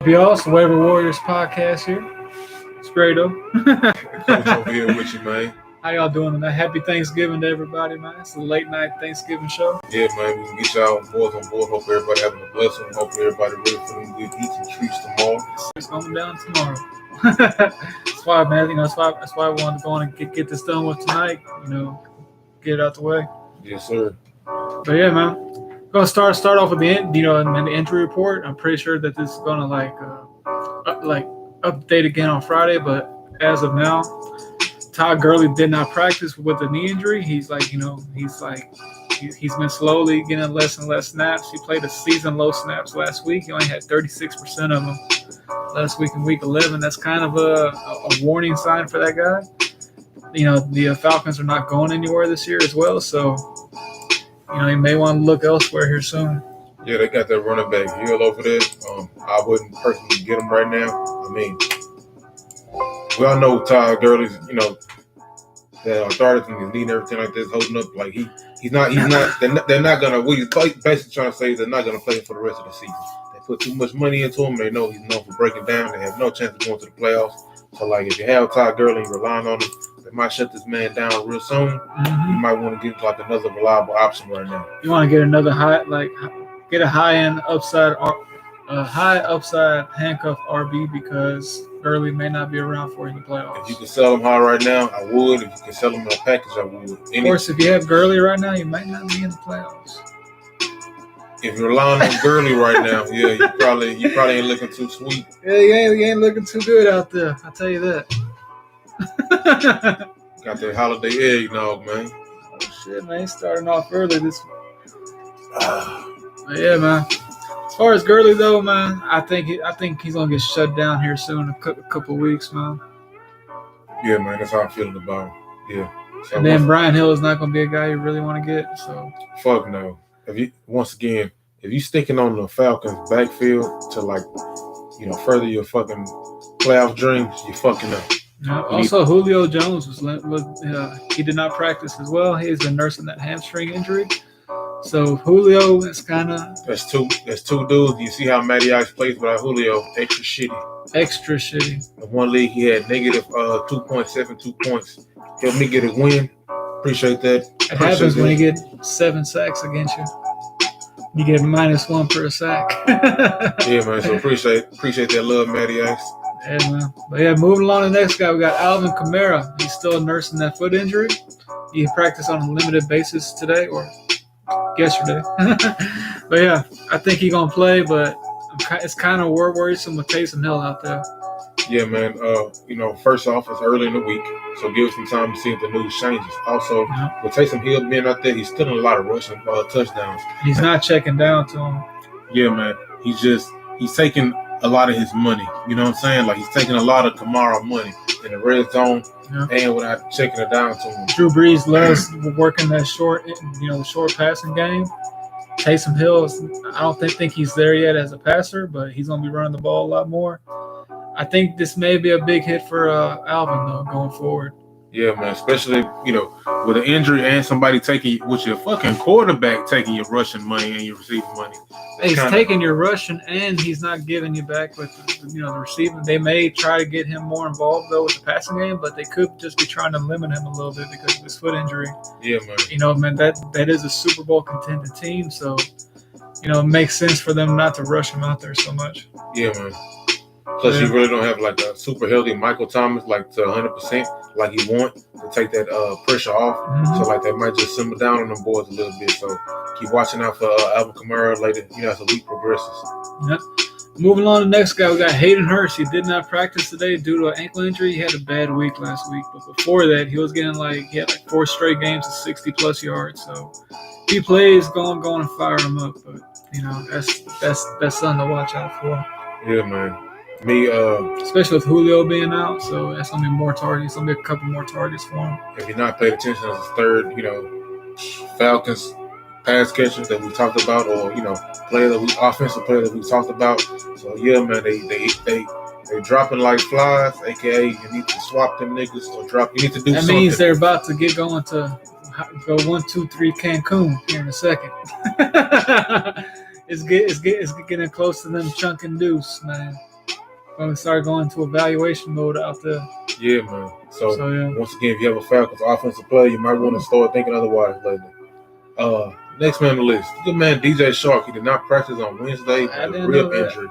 Y'all, it's the Waiver Warriors podcast here. It's Grado. Coach over here with you, man. How y'all doing tonight? Happy Thanksgiving to everybody, man. It's a late night Thanksgiving show. Yeah, man, we can get y'all boys on board. Hope everybody having a blessing. Hope everybody ready for them good eats and treats tomorrow. It's going down tomorrow. That's why, man. That's why I wanted to go on and get this done with tonight. Get it out the way. Yes, sir. But yeah, man. Gonna start off with the injury report. I'm pretty sure that this is gonna update again on Friday, but as of now, Todd Gurley did not practice with a knee injury. He's been slowly getting less and less snaps. He played a season low snaps last week. He only had 36% of them last week in week 11. That's kind of a warning sign for that guy. The Falcons are not going anywhere this year as well, so you may want to look elsewhere here soon. Yeah, they got that running back Hill over there. I wouldn't personally get him right now. I mean, we all know Todd Gurley's, the arthritis in his knee and everything like this, holding up. Like he's not. They're not gonna. What he's basically trying to say is they're not gonna play him for the rest of the season. They put too much money into him. They know he's known for breaking down. They have no chance of going to the playoffs. So, if you have Todd Gurley and relying on him, they might shut this man down real soon. You might want to get another reliable option right now. You want to get another get a high upside handcuff RB because Gurley may not be around for you in the playoffs. If you can sell him high right now, I would. If you can sell him in a package, I would. Of course, if you have Gurley right now, you might not be in the playoffs. If you're relying on Gurley right now, yeah, you probably ain't looking too sweet. Yeah, you ain't looking too good out there. I'll tell you that. Got that holiday eggnog, man. Oh shit, man! He's starting off early this week. Yeah, man. As far as Gurley though, man, I think he's gonna get shut down here soon, a couple of weeks, man. Yeah, man, that's how I'm feeling about him. Yeah. So and then Brian Hill is not gonna be a guy you really want to get. So fuck no. If you sticking on the Falcons backfield to further your fucking playoff dreams, you fucking up. Also, Julio Jones he did not practice as well. He's been nursing that hamstring injury. So Julio is kind of that's two dudes. You see how Matty Ice plays without Julio? Extra shitty. In one league he had negative 2.72 points. Helped me get a win. Appreciate that. It happens when you get 7 sacks against you. You get -1 per sack. Yeah, man. So appreciate that love, Matty Ice. Yeah, man. But yeah, moving along to the next guy, we got Alvin Kamara. He's still nursing that foot injury. He practiced on a limited basis today or yesterday. But yeah, I think he's gonna play, but it's kind of worrisome with Taysom Hill out there. Yeah, man. First off, it's early in the week, so give us some time to see if the news changes. Also, with Taysom Hill being out there, he's still in a lot of rushing touchdowns. He's not checking down to him. Yeah, man. He's taking a lot of his money. You know what I'm saying? He's taking a lot of Kamara money in the red zone and without checking it down to him. Drew Brees loves working that short passing game. Taysom Hill, I don't think he's there yet as a passer, but he's going to be running the ball a lot more. I think this may be a big hit for Alvin, though, going forward. Yeah, man, especially, with an injury and somebody with your fucking quarterback taking your rushing money and your receiving money. He's taking your rushing and he's not giving you back with the receiving. They may try to get him more involved, though, with the passing game, but they could just be trying to limit him a little bit because of his foot injury. Yeah, man. That is a Super Bowl contending team, so, it makes sense for them not to rush him out there so much. Yeah, man. Plus, you really don't have a super healthy Michael Thomas to 100% like you want to take that pressure off. Mm-hmm. So they might just simmer down on them boys a little bit. So keep watching out for Alvin Kamara later. As the week progresses. Yep. Moving on to the next guy, we got Hayden Hurst. He did not practice today due to an ankle injury. He had a bad week last week, but before that, he was getting he had 4 straight games of 60+ yards. So if he plays, go and fire him up. But that's something to watch out for. Yeah, man. Especially with Julio being out, so that's gonna be more targets. It's gonna be a couple more targets for him. If you're not paying attention as a third, Falcons pass catcher that we talked about, or offensive player that we talked about. So yeah, man, they dropping like flies. AKA, you need to swap them niggas or drop. You need to do something. That means they're about to get going to go 1, 2, 3 Cancun here in a second. it's getting close to them chunk and deuce, man. When we start going to evaluation mode out there. Yeah, man. So yeah. Once again, if you have a Falcons offensive player, you might want to start thinking otherwise lately. Next man on the list, good man DJ Shark. He did not practice on Wednesday with a rib injury.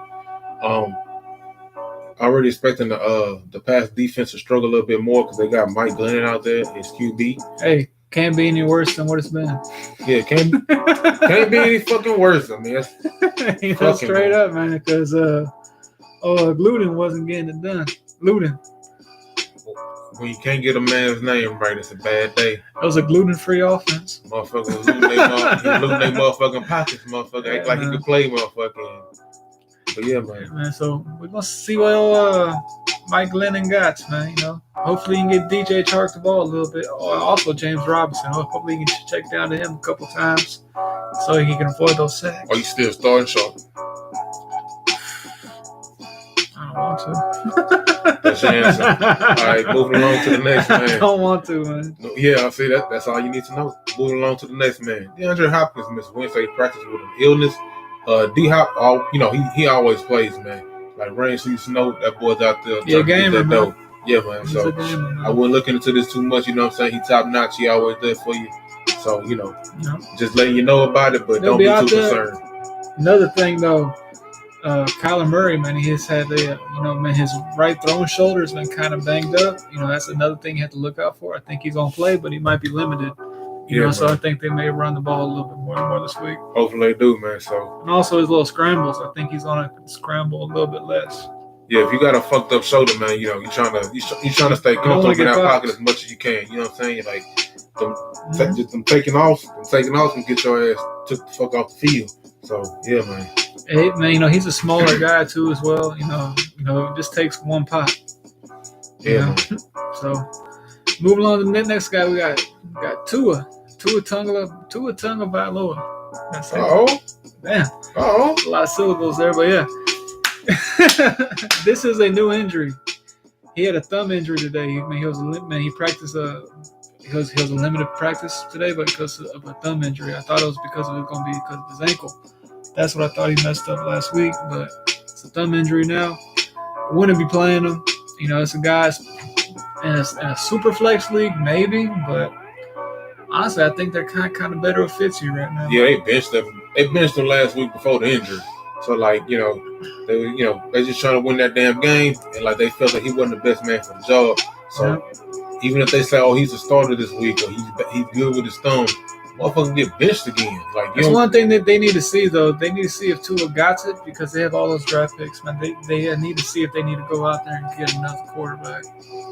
Already expecting the pass defense to struggle a little bit more because they got Mike Glennon out there as QB. Hey, can't be any worse than what it's been. Yeah, can't be any fucking worse. I mean, that's straight up, man. Because Gluten wasn't getting it done. Gluten. When you can't get a man's name right, it's a bad day. It was a gluten-free offense. Motherfucker was looting their motherfucking pockets, motherfucker. Act like he could play, motherfucking. But yeah, man. So we're gonna see what Mike Glennon got, man. Hopefully you can get DJ Chark the ball a little bit. Also James Robinson. Hopefully you can check down to him a couple times so he can avoid those sacks. Are you still starting Shark? I don't want to. That's your answer. All right, moving along to the next man. I don't want to, man. Yeah, I see that. That's all you need to know. Moving along to the next man. DeAndre Hopkins missed Wednesday practice with an illness. D-Hop, he always plays, man. Like rain, snow, that boy's out there. Yeah, gamer, man. Yeah, man. He's so a gamer, man. I wouldn't look into this too much. You know what I'm saying? He top notch. He always there for you. So just letting you know about it, but don't be too concerned. Another thing though, Kyler Murray, man, he has had his right throwing shoulder has been kind of banged up. That's another thing you have to look out for. I think he's gonna play, but he might be limited. So I think they may run the ball a little bit more this week. Hopefully they do, man. So and also his little scrambles, I think he's gonna scramble a little bit less. Yeah, if you got a fucked up shoulder, man, you're trying to stay comfortable in that pocket as much as you can. You know what I'm saying? Like them taking off and get your ass took the fuck off the field. So yeah, man. Hey, man, he's a smaller guy too as well. It just takes one pop. Yeah. So moving on to the next guy, we got Tua Tagovailoa. That's it. Damn. A lot of syllables there, but yeah. This is a new injury. He had a thumb injury today. He practiced he was a limited practice today, but because of a thumb injury. I thought it was because of his ankle. That's what I thought he messed up last week, but it's a thumb injury now. I wouldn't be playing him. It's a guy in a super flex league, maybe, but honestly, I think they're kind of better with Fitzy right now. Yeah, they benched him. They benched him last week before the injury. So they just trying to win that damn game, and they felt that he wasn't the best man for the job. So even if they say, he's a starter this week or he's good with his thumb, motherfucker get benched again. That's one thing that they need to see, though. They need to see if Tua got it because they have all those draft picks, man. They need to see if they need to go out there and get another quarterback.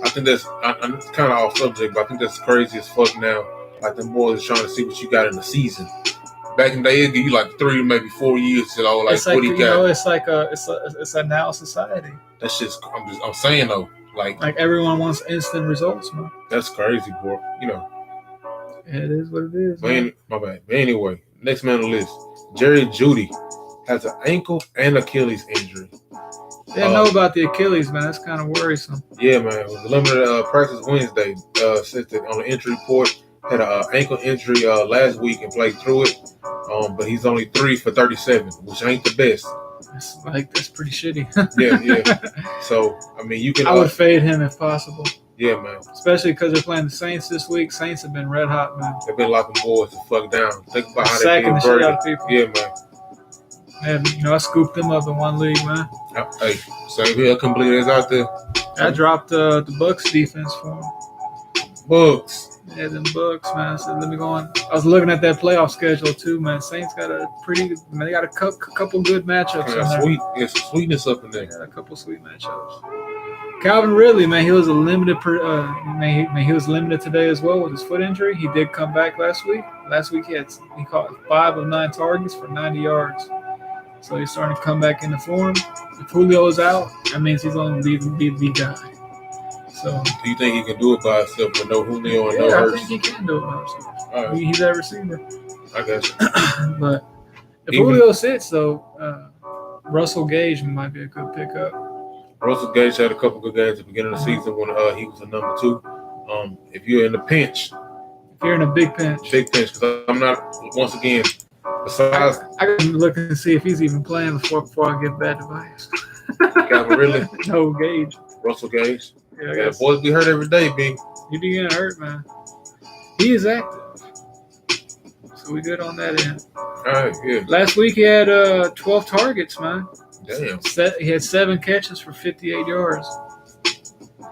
I think I'm kind of off subject, but I think that's crazy as fuck now. Like, them boys are trying to see what you got in the season. Back in the day, it'd give you 3, maybe 4 years to what he got. It's a now society. That's just, I'm saying though, like everyone wants instant results, man. That's crazy, bro. It is what it is. Man, my bad. But anyway, next man on the list, Jerry Jeudy has an ankle and Achilles injury. Didn't know about the Achilles, man. That's kind of worrisome. Yeah, man. It was a limited practice Wednesday. Said that on the injury report, had an ankle injury last week and played through it. But he's only 3 for 37, which ain't the best. That's pretty shitty. Yeah. So you can. I would fade him if possible. Yeah, man. Especially because they're playing the Saints this week. Saints have been red hot, man. They've been locking boys the fuck down. Think about how they did shit out of people. Yeah, man. And, I scooped them up in one league, man. Hey, same here. Completely is out there. I dropped the Bucs defense for them. Bucs. Yeah, them Bucs, man. I said, let me go on. I was looking at that playoff schedule too, man. Saints got they got a couple good matchups. Sweet, some sweetness up in there. Yeah, a couple sweet matchups. Calvin Ridley, man, he was limited today as well with his foot injury. He did come back last week. Last week he caught 5 of 9 targets for 90 yards. So he's starting to come back into form. If Julio is out, that means he's going to be the guy. So, do you think he can do it by himself with no Julio and no Hurts? I think he can do it by himself. All right. He's that receiver. I guess. But if Julio sits, though, Russell Gage might be a good pickup. Russell Gage had a couple good games at the beginning of the season when he was a number 2. If you're in a pinch. If you're in a big pinch. Because I'm not, once again, Besides, I gotta look and see if he's even playing before I give bad advice. Calvin Ridley, No, Gage. Russell Gage. Yeah, I Yeah, guess. boys be hurt every day, B. He be getting hurt, man. He is active. So we good on that end. All right, yeah. Last week he had 12 targets, man. Damn. He had 7 catches for 58 yards.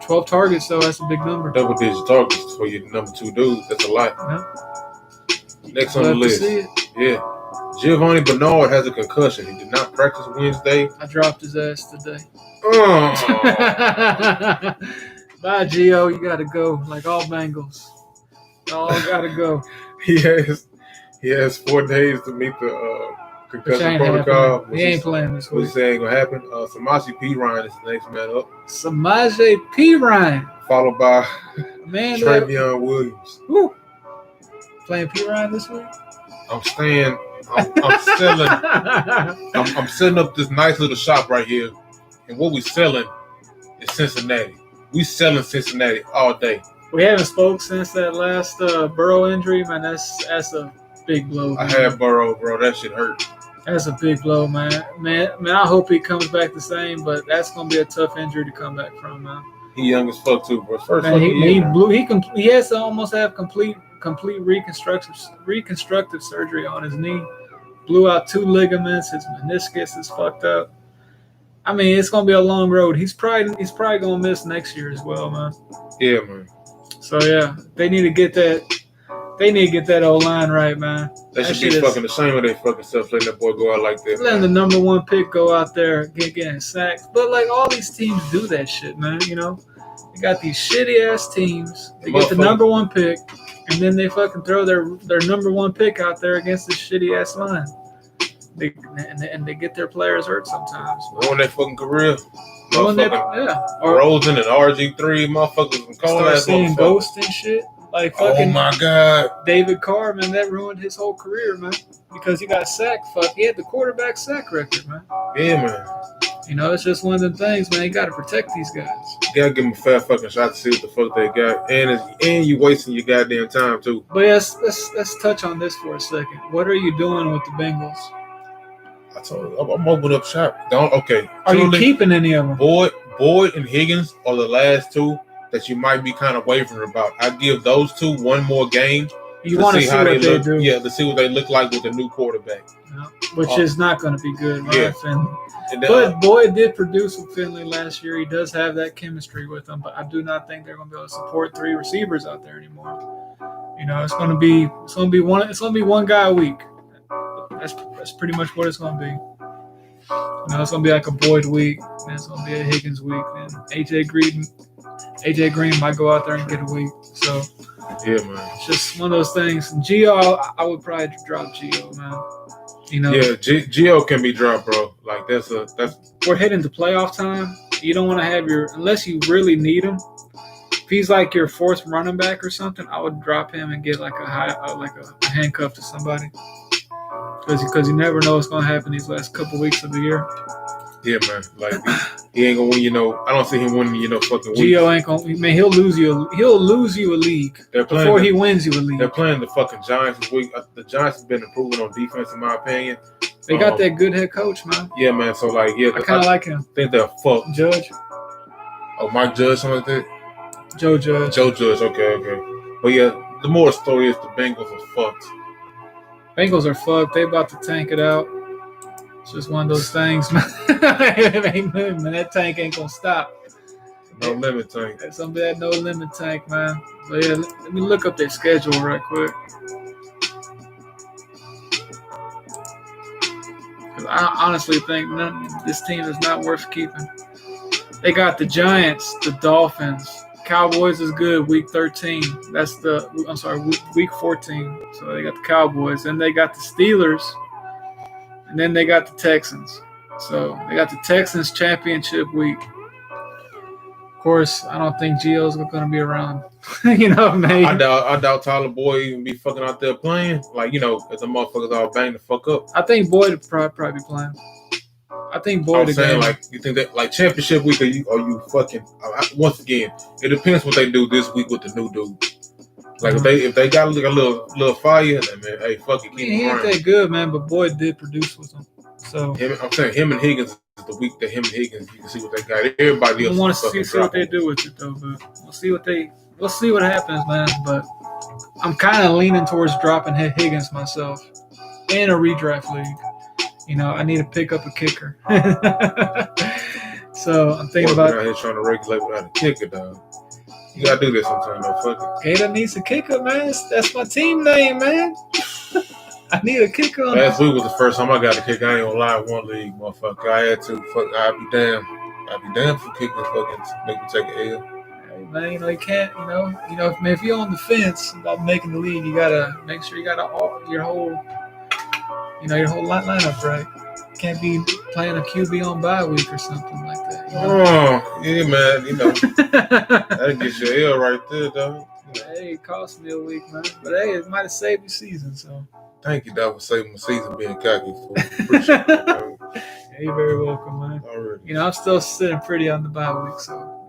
12 targets, though, that's a big number. Double-digit targets for your number 2 dude. That's a lot. Yeah. Next on the list. Yeah. Giovanni Bernard has a concussion. He did not practice Wednesday. I dropped his ass today. Oh. Bye, Gio. You got to go. Like all Bengals. All got to go. He has 4 days to meet the concussion protocol. He ain't playing this week. What's saying going to happen? Samaje P. Ryan is the next man up. Samaje P. Ryan. Followed by man, Travion Williams. Woo. Playing P. Ryan this week? I'm staying. I'm selling. I'm setting up this nice little shop right here, and what we selling is Cincinnati. We selling Cincinnati all day. We haven't spoke since that last Burrow injury, man. That's a big blow. Man. I had Burrow, bro. That shit hurt. That's a big blow, man. Man, I hope he comes back the same, but that's gonna be a tough injury to come back from, man. He young as fuck too, bro. First man, he has to almost have complete reconstructive surgery on his knee. Blew out 2 ligaments. His meniscus is fucked up. I mean, it's gonna be a long road. He's probably gonna miss next year as well, man. Yeah, man. So yeah, they need to get that. They need to get that old line right, man. They should be fucking ashamed of their fucking self letting that boy go out like that. Letting the number 1 pick go out there getting sacks, but like all these teams do that shit, man. You know, they got these shitty ass teams. They get the number 1 pick. And then they fucking throw their number 1 pick out there against this shitty ass line. They get their players hurt sometimes. Ruin their fucking career. Or Rosen and RG3 motherfuckers and start seeing ghosts and shit. Like fucking. Oh my god. David Carr, man, that ruined his whole career, man. Because he got sacked. He had the quarterback sack record, man. Yeah, man. You know, it's just one of them things, man. You got to protect these guys. You got to give them a fair fucking shot to see what the fuck they got. And you wasting your goddamn time, too. But yes, let's touch on this for a second. What are you doing with the Bengals? I told you, I'm opening up shop. Okay. Are you keeping any of them? Boyd and Higgins are the last 2 that you might be kind of wavering about. I give those 2 one more game. You want to see how what they do. Yeah, to see what they look like with the new quarterback. Yeah, which is not going to be good, right? Yeah. But Boyd did produce with Finley last year. He does have that chemistry with him, but I do not think they're going to be able to support 3 receivers out there anymore. You know, it's going to be one guy a week. That's pretty much what it's going to be. You know, it's going to be like a Boyd week, and it's going to be a Higgins week, and AJ Green might go out there and get a week. So yeah, man, it's just one of those things. Gio, I would probably drop Gio, man. You know, yeah, Gio can be dropped, bro. Like that's. We're heading to playoff time. You don't want to have unless you really need him. If he's like your 4th running back or something, I would drop him and get like a handcuff to somebody. Because you never know what's gonna happen these last couple weeks of the year. Yeah, man. Like he ain't gonna win. I don't see him winning. Fucking weeks. Gio ain't gonna. Man, he'll lose you a league before he wins you a league. They're playing the fucking Giants this week. The Giants have been improving on defense, in my opinion. They got that good head coach, man. Yeah, man. So I kind of like him. Think they're fucked. Judge. Oh, Mike Judge, something like that. Joe Judge. Joe Judge. Okay. But yeah, the more story is the Bengals are fucked. Bengals are fucked. They about to tank it out. It's just one of those things, man. That tank ain't gonna stop. No limit tank. That's something that no limit tank, man. But yeah, let me look up their schedule right quick. Because I honestly think this team is not worth keeping. They got the Giants, the Dolphins. Cowboys is good, week 13. Week 14. So they got the Cowboys. Then they got the Steelers. And then they got the Texans. So they got the Texans championship week. Of course, I don't think Gio's going to be around. You know, maybe. I doubt Tyler Boyd even be fucking out there playing. Like, if the motherfuckers all bang the fuck up. I think Boyd would probably be playing. I think Boyd. I'm saying, like, you think that, like, championship week, are you fucking? Once again, it depends what they do this week with the new dude. Like if they got like a little fire, then man, hey, fuck it, keep he ain't running. that good, man. But Boyd did produce with him. So I'm saying him and Higgins is the week that him and Higgins, you can see what they got. Everybody else I want is to fucking see what they dropping. do with it though. But we'll see what happens, man. But I'm kind of leaning towards dropping Higgins myself in a redraft league. You know, I need to pick up a kicker. So I'm thinking Boys been about out here trying to regulate without a kicker, dog. You gotta do this sometime, though. Fuck Gator needs a kicker, man. That's my team name, man. I need a kicker it. on Last week was the first time I got a kicker. I ain't gonna lie, one league, motherfucker. I had to. Fuck, I'd be damned for kicking fucking make me take an L. Hey, man, you know you can't. Man, if you're on the fence about making the league, you gotta make sure you got your whole lineup right. You can't be playing a QB on bye week or something like that. Oh, yeah, man. You know, that gets your L right there, dog. Hey, it cost me a week, man. But hey, it might have saved your season, so. Thank you, dog, for saving my season being cocky. Appreciate it, dog. Yeah, you're very welcome, man. Already. You know, I'm still sitting pretty on the bye week, so,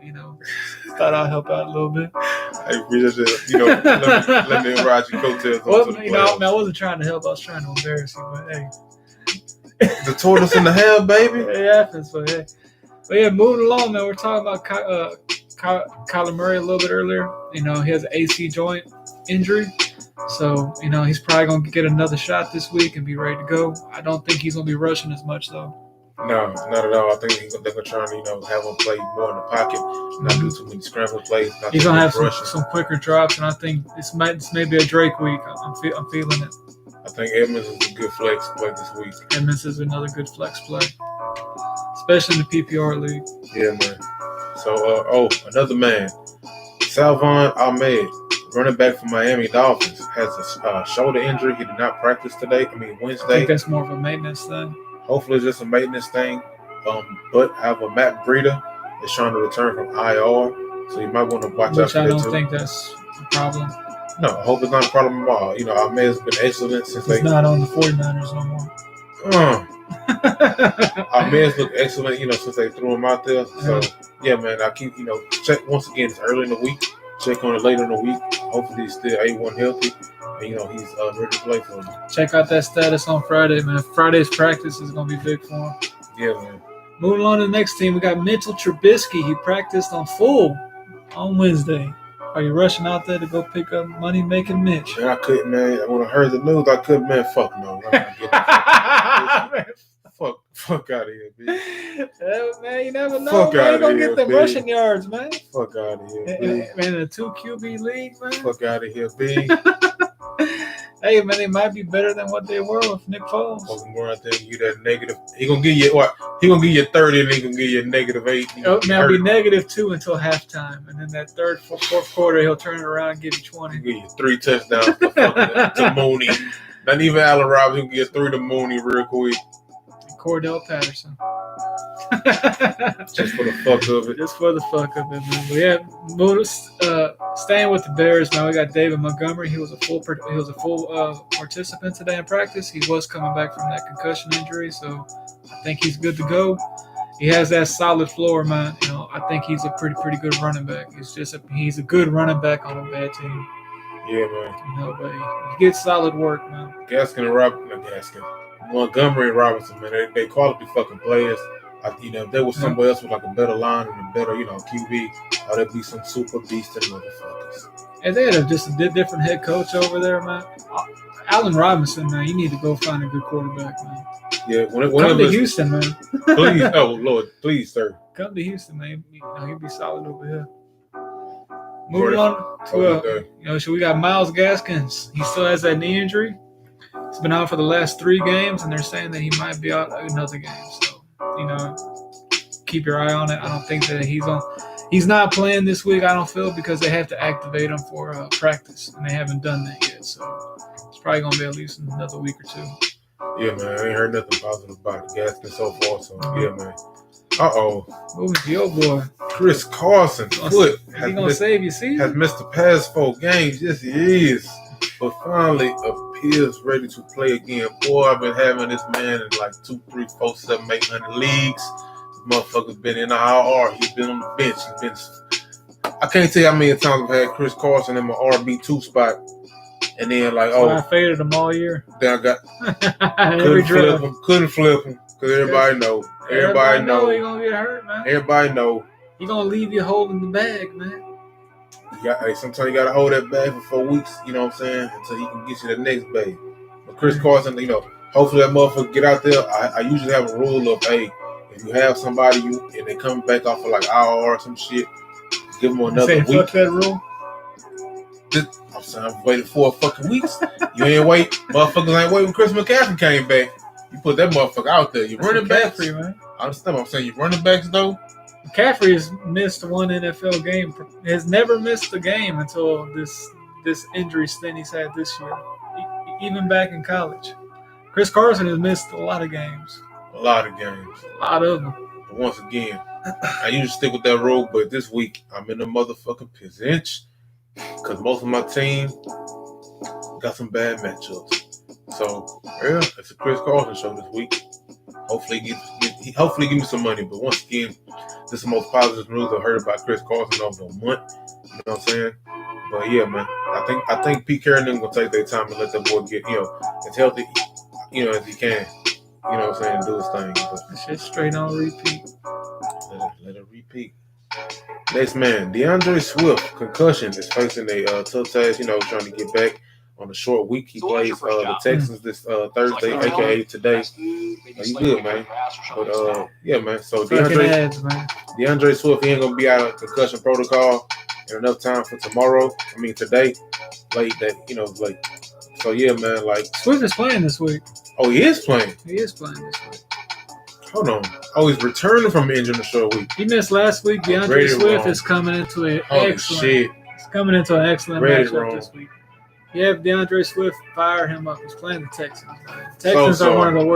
thought I'd help out a little bit. I appreciate it. You know, let me ride your coattails. Well, I wasn't trying to help. I was trying to embarrass you, but hey. The tortoise in the hell, baby. It happens, but hey. But yeah, moving along, man. We're talking about Kyler Murray a little bit earlier. You know, he has an AC joint injury. So, he's probably going to get another shot this week and be ready to go. I don't think he's going to be rushing as much, though. No, not at all. I think they're going to try and, have him play more in the pocket, not do too many scramble plays. He's going to have some quicker drops, and I think this may be a Drake week. I'm feeling it. I think Edmonds is a good flex play this week. Edmonds is another good flex play, especially in the PPR league. Yeah, man. So, another man, Salvon Ahmed, running back for Miami Dolphins, has a shoulder injury. He did not practice Wednesday. I think that's more of a maintenance thing. Hopefully, it's just a maintenance thing. But however, Matt Breida is trying to return from IR, so you might want to watch out for that too. Which I don't think that's a problem. No, I hope it's not a problem at all. Ahmed has been excellent since He's not on the 49ers no more. Ahmed's looked excellent, since they threw him out there. So, yeah, man, I keep, check once again. It's early in the week. Check on it later in the week. Hopefully, he's still A1 healthy. And, he's ready to play for him. Check out that status on Friday, man. Friday's practice is going to be big for him. Yeah, man. Moving on to the next team, we got Mitchell Trubisky. He practiced on Wednesday. Are you rushing out there to go pick up money-making Mitch? Man, I couldn't, man. When I heard the news, I couldn't, man. Fuck no. Fuck out of here, bitch. Man, you never know. Fuck Man, you going to here, get them B. rushing yards, man. Fuck out of here, B. Man, in a 2 QB league, man. Fuck out of here, B. Hey, man, they might be better than what they were with Nick Foles. Fucking more out there, you that negative. He gonna give you what? He gonna give you 30, and he gonna give you -8. Now it'll be -2 until halftime, and then that third, fourth quarter, he'll turn it around and give you 20. He'll give you 3 touchdowns to Mooney. Not even Allen Robinson. He'll give you 3 to Mooney real quick. Cordell Patterson. Just for the fuck of it. Just for the fuck of it, man. But yeah, staying with the Bears now. We got David Montgomery. He was a full participant today in practice. He was coming back from that concussion injury, so I think he's good to go. He has that solid floor, man. I think he's a pretty good running back. He's a good running back on a bad team. Yeah, man. But he gets solid work, man. Montgomery and Robinson, man, they quality fucking players. If there was somebody else with like a better line and a better, QB, there'd be some super beastin' motherfuckers. And they had just a different head coach over there, man. Allen Robinson, man, you need to go find a good quarterback, man. Yeah, come to Houston, man. Please, oh Lord, please, sir. Come to Houston, man. He'll be solid over here. Moving on to so we got Myles Gaskins. He still has that knee injury. He's been out for the last 3 games, and they're saying that he might be out another game. So, keep your eye on it. I don't think that he's not playing this week, I don't feel, because they have to activate him for practice, and they haven't done that yet. So, it's probably going to be at least another week or 2. Yeah, man. I ain't heard nothing positive about Gaskins so far. So, yeah, man. Uh-oh. Moving to your boy. Chris Carson. Foot. Is he going to save your season? Has missed the past 4 games. Yes, he is. But finally appears ready to play again. Boy, I've been having this man in like 2, 3, 4, 7, 800 leagues. This motherfucker's been in the IR. He's been on the bench. He's been I can't tell you how many times I've had Chris Carson in my RB2 spot, and then like, So I faded him all year. Then I got Every draft. couldn't flip him because everybody know. Everybody know he gonna get hurt, man. Everybody know. He gonna leave you holding the bag, man. Sometimes you gotta hold that bag for 4 weeks, you know what I'm saying, until he can get you the next bag. But Chris Carson, hopefully that motherfucker get out there. I usually have a rule of, hey, if you have somebody and they come back off of like IR or some shit, give them another week. Fuck that rule. I'm saying I've waited 4 fucking weeks. You ain't wait. Motherfuckers ain't wait when Chris McCaffrey came back. You put that motherfucker out there. You running backs, man. I understand what I'm saying. You running backs though. McCaffrey has missed one NFL game. Has never missed a game until this injury stint he's had this year. Even back in college, Chris Carson has missed a lot of games. A lot of games. A lot of them. But once again, I usually stick with that rule, but this week I'm in the motherfucking pinch because most of my team got some bad matchups. So yeah, it's a Chris Carson show this week. Hopefully give me some money. But once again, this is the most positive news I've heard about Chris Carson over a month. You know what I'm saying? But yeah, man, I think Pete Carroll gonna take their time and let that boy get as healthy as he can. You know what I'm saying? Do his thing. But that shit straight on repeat. Let it repeat. Next man, DeAndre Swift, concussion, is facing a tough task. Trying to get back on a short week. He plays the Texans this Thursday, aka today. You good, man? But yeah, man. So DeAndre Swift, he ain't gonna be out of concussion protocol in enough time for tomorrow. I mean today, late. So yeah, man. Like Swift is playing this week. Oh, he is playing. He is playing this week. Hold on. Oh, he's returning from injury in a short week. He missed last week. DeAndre Swift is coming into an excellent. Shit. He's coming into an excellent matchup this week. You have DeAndre Swift fire him up. He's playing the Texans. Man. Texans are one of the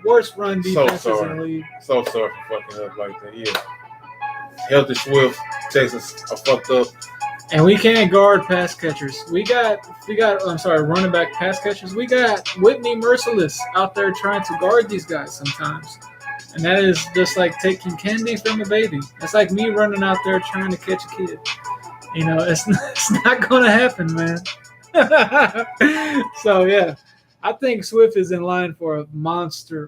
worst run defenses in the league. So sorry for fucking up like that. Yeah. Healthy Swift. Texans are fucked up. And we can't guard pass catchers. We got running back pass catchers. We got Whitney Merciless out there trying to guard these guys sometimes. And that is just like taking candy from a baby. It's like me running out there trying to catch a kid. It's not going to happen, man. So, yeah, I think Swift is in line for a monster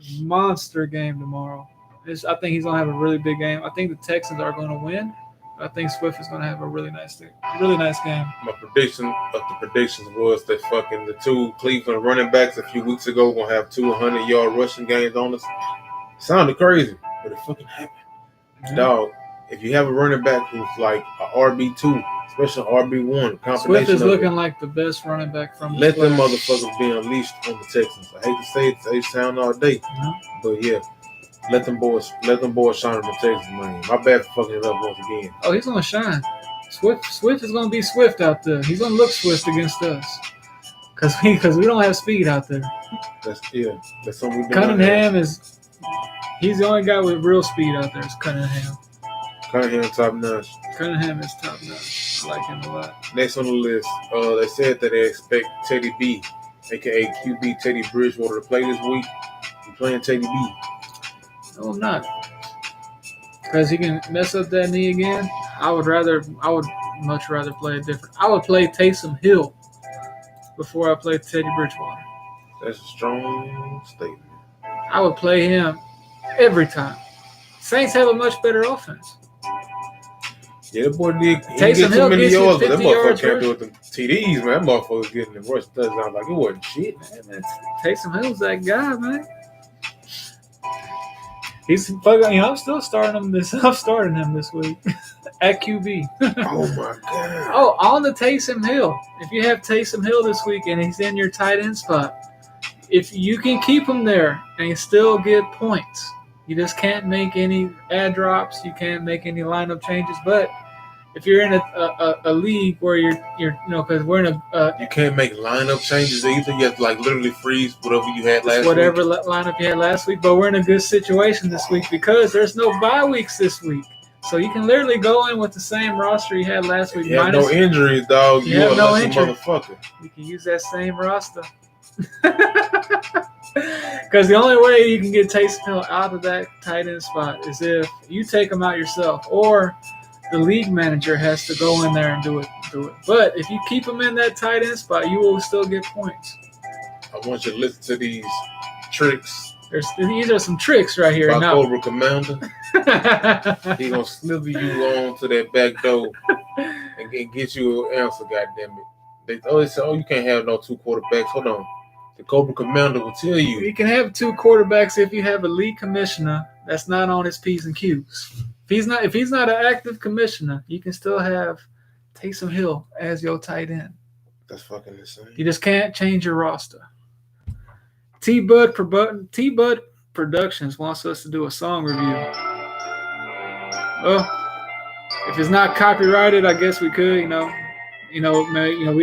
game tomorrow. I think he's going to have a really big game. I think the Texans are going to win. I think Swift is going to have a really nice game. My prediction of the predictions was that fucking the 2 Cleveland running backs a few weeks ago going to have 200-yard rushing games on us. Sounded crazy, but it fucking happened. Yeah. Dog, if you have a running back who's like a RB2, especially RB1, combination Swift is looking like the best running back from let them motherfuckers be unleashed on the Texans. I hate to say it, they sound all day, but yeah. Let them boys shine in the Texas money. My bad for fucking it up once again. Oh, he's gonna shine. Swift is gonna be Swift out there. He's gonna look Swift against us, cause we don't have speed out there. That's something we do. Cunningham he's the only guy with real speed out there. Is Cunningham. Cunningham top notch. Cunningham is top notch. I like him a lot. Next on the list, they said that they expect Teddy B, aka QB Teddy Bridgewater, to play this week. You playing Teddy B? No, I'm not. Because he can mess up that knee again. I would much rather play it different. I would play Taysom Hill before I play Teddy Bridgewater. That's a strong statement. I would play him every time. Saints have a much better offense. Yeah, that boy did. Taysom Hill gets you 50 that motherfucker yards can't do it with them TDs, man. That motherfucker's getting the rush touchdown like it wasn't shit. Man, Taysom Hill's that guy, man. He's fucking. I'm still starting him I'm starting him this week at QB. Oh my god. Oh, on the Taysom Hill. If you have Taysom Hill this week and he's in your tight end spot, if you can keep him there and still get points, you just can't make any ad drops. You can't make any lineup changes. But if you're in a league where you're because we're in a you can't make lineup changes either. You have to literally freeze whatever you had last week. Whatever lineup you had last week. But we're in a good situation this week because there's no bye weeks this week. So you can literally go in with the same roster you had last week. You have no injuries, dog. You have no injuries, motherfucker. You can use that same roster. Because the only way you can get Taysom Hill out of that tight end spot is if you take him out yourself, or the league manager has to go in there and do it. But if you keep him in that tight end spot, you will still get points. I want you to listen to these tricks. These are some tricks right here. By Now, Cobra Commander. He gonna slither you on to that back door and get you an answer. Goddamn it! They always say, "Oh, you can't have no 2 quarterbacks." Hold on. The Cobra Commander will tell you. You can have 2 quarterbacks if you have a league commissioner that's not on his P's and Q's. If he's not an active commissioner, you can still have Taysom Hill as your tight end. That's fucking insane. You just can't change your roster. T-Bud Productions wants us to do a song review. Well, if it's not copyrighted, I guess we could. We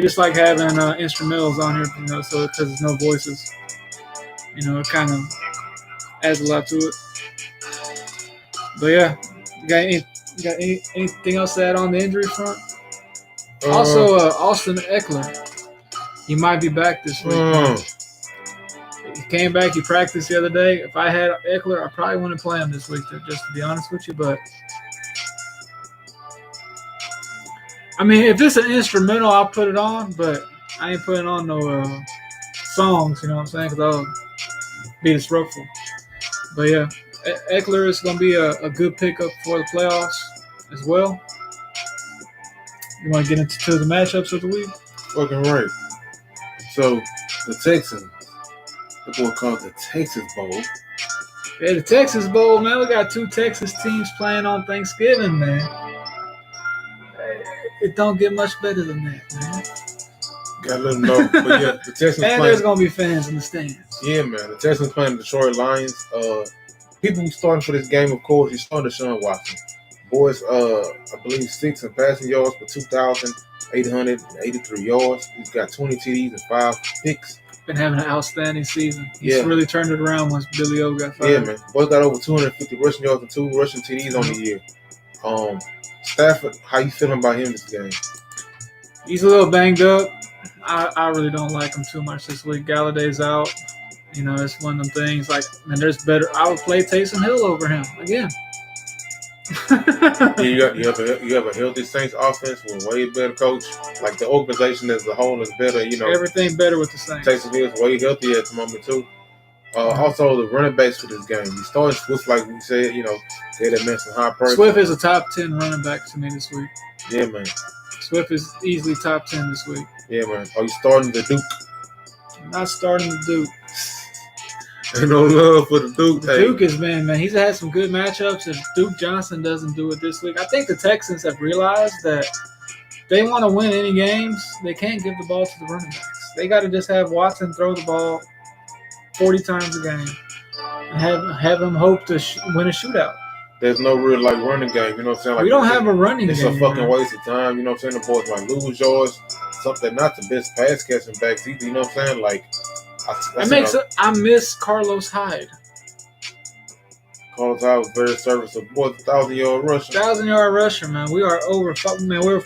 just like having instrumentals on here. So because there's no voices, it kind of adds a lot to it. But yeah, you got anything else to add on the injury front? Also, Austin Eckler, he might be back this week. He came back. He practiced the other day. If I had Eckler, I probably wouldn't play him this week, just to be honest with you. But I mean, if it's an instrumental, I'll put it on. But I ain't putting on no songs. You know what I'm saying? Because I'll be disruptive. But yeah, Eckler is going to be a good pickup for the playoffs as well. You want to get into the matchups of the week? Fucking right. So the Texans. The boy called the Texas Bowl. Yeah, the Texas Bowl, man. We got 2 Texas teams playing on Thanksgiving, man. It don't get much better than that, man. Gotta let them know. But yeah, the Texans and there's going to be fans in the stands. Yeah, man. The Texans playing the Detroit Lions. People who starting for this game, of course, you saw Deshaun Watson. Boys, I believe 6 in passing yards for 2,883 yards. He's got 20 TDs and 5 picks. Been having an outstanding season. He's really turned it around once Billy O got fired. Yeah, man. Boys got over 250 rushing yards and 2 rushing TDs on the year. Stafford, how you feeling about him this game? He's a little banged up. I really don't like him too much this week. Galladay's out. It's one of them things like, man, there's better. I would play Taysom Hill over him again. You have a healthy Saints offense with a way better coach. Like the organization as a whole is better. Everything better with the Saints. Taysom Hill is way healthier at the moment too. Also, the running backs for this game. You started Swift, like we said. They had mentioned high price. Swift is a top 10 running back to me this week. Yeah, man. Swift is easily top 10 this week. Yeah, man. Are you starting the Duke? I'm not starting the Duke. Ain't no love for the Duke. Duke has been, man. He's had some good matchups. If Duke Johnson doesn't do it this week, I think the Texans have realized that they want to win any games. They can't give the ball to the running backs. They got to just have Watson throw the ball 40 times a game and have him hope to win a shootout. There's no real running game. You know what I'm saying? We don't have a running game. It's a fucking waste of time. You know what I'm saying? The boys might lose yards. Something not the best pass catching backs either. You know what I'm saying? I miss Carlos Hyde. Carlos Hyde was very serviceable. Boy, 1,000-yard rusher. 1,000-yard rusher, man. We are over. Man, we're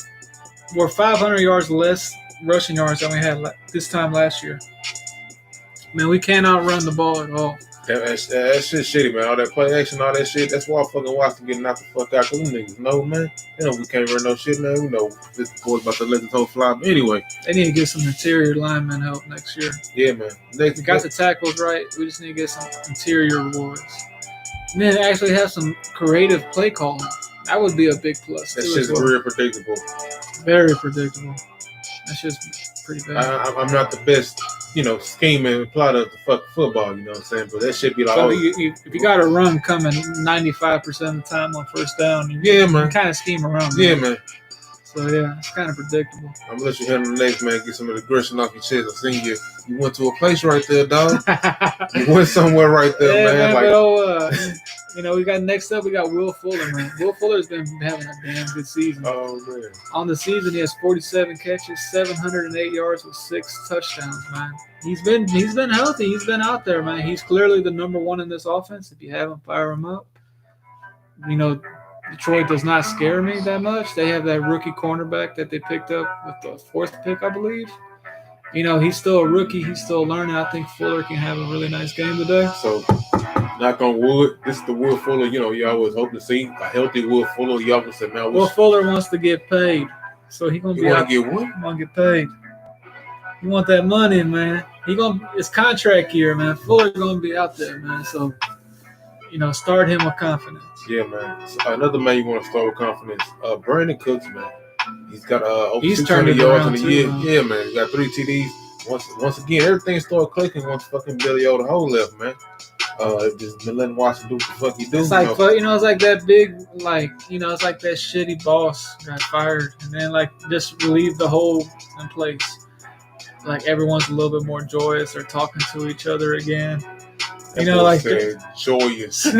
500 yards less rushing yards than we had this time last year. Man, we cannot run the ball at all. That shit shitty, man. All that play action, all that shit. That's why I fucking Watson getting knocked the fuck out. Cause them niggas know, man. They know we can't run no shit, man. We know this boy's about to let this whole fly. But anyway, they need to get some interior lineman help next year. Yeah, man. We got the tackles right. We just need to get some interior rewards. And then actually have some creative play calling. That would be a big plus. That shit's very predictable. Very predictable. That's just pretty bad. I'm not the best, scheming and plotter of the fuck football, you know what I'm saying? But that shit be like, so if you got a run coming 95% of the time on first down, you man, kind of scheme around. Yeah, man. So yeah, it's kind of predictable. I'm gonna let you handle the next, man. Get some of the aggression off your chest. I seen you went to a place right there, dog. You went somewhere right there, man. We got next up. We got Will Fuller, man. Will Fuller's been having a damn good season. Oh man! On the season, he has 47 catches, 708 yards with 6 touchdowns, man. He's been healthy. He's been out there, man. He's clearly the number one in this offense. If you have him, fire him up. Detroit does not scare me that much. They have that rookie cornerback that they picked up with the 4th pick, I believe. He's still a rookie. He's still learning. I think Fuller can have a really nice game today. So knock on wood. This is the Will Fuller, you always hope to see a healthy Will Fuller. You always said, man, Will Fuller wants to get paid, so he gonna you be want out. to get what? He want to get paid. He want that money, man. It's contract year, man. Fuller gonna be out there, man. So start him with confidence. Yeah, man. So another man you want to start with confidence. Brandon Cooks, man. He's got over 600 yards in a year. Man. Yeah, man. He got 3 TDs. Once again, everything started clicking once fucking Billy O the hole left, man. Just been letting Watson do what the fuck he do. It's like it's like that big, it's like that shitty boss got fired, and then just relieve the hole in place. Like everyone's a little bit more joyous. They're talking to each other again. Joyous.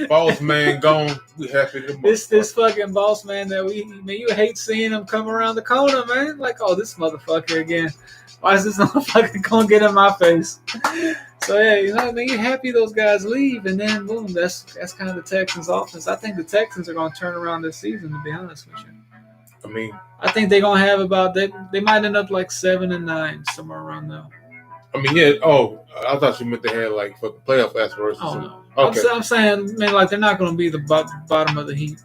Boss man gone. We happy to this fucking boss man that you hate seeing him come around the corner, man. Like, oh, this motherfucker again. Why is this motherfucker gonna get in my face? So yeah, you're happy those guys leave, and then boom, that's kind of the Texans' offense. I think the Texans are gonna turn around this season, to be honest with you. I think they're gonna have about they might end up like 7-9, somewhere around there. Yeah. Oh, I thought you meant they had fucking playoff aspirations. Oh no. Okay. I'm saying, man, they're not gonna be the bottom of the heap.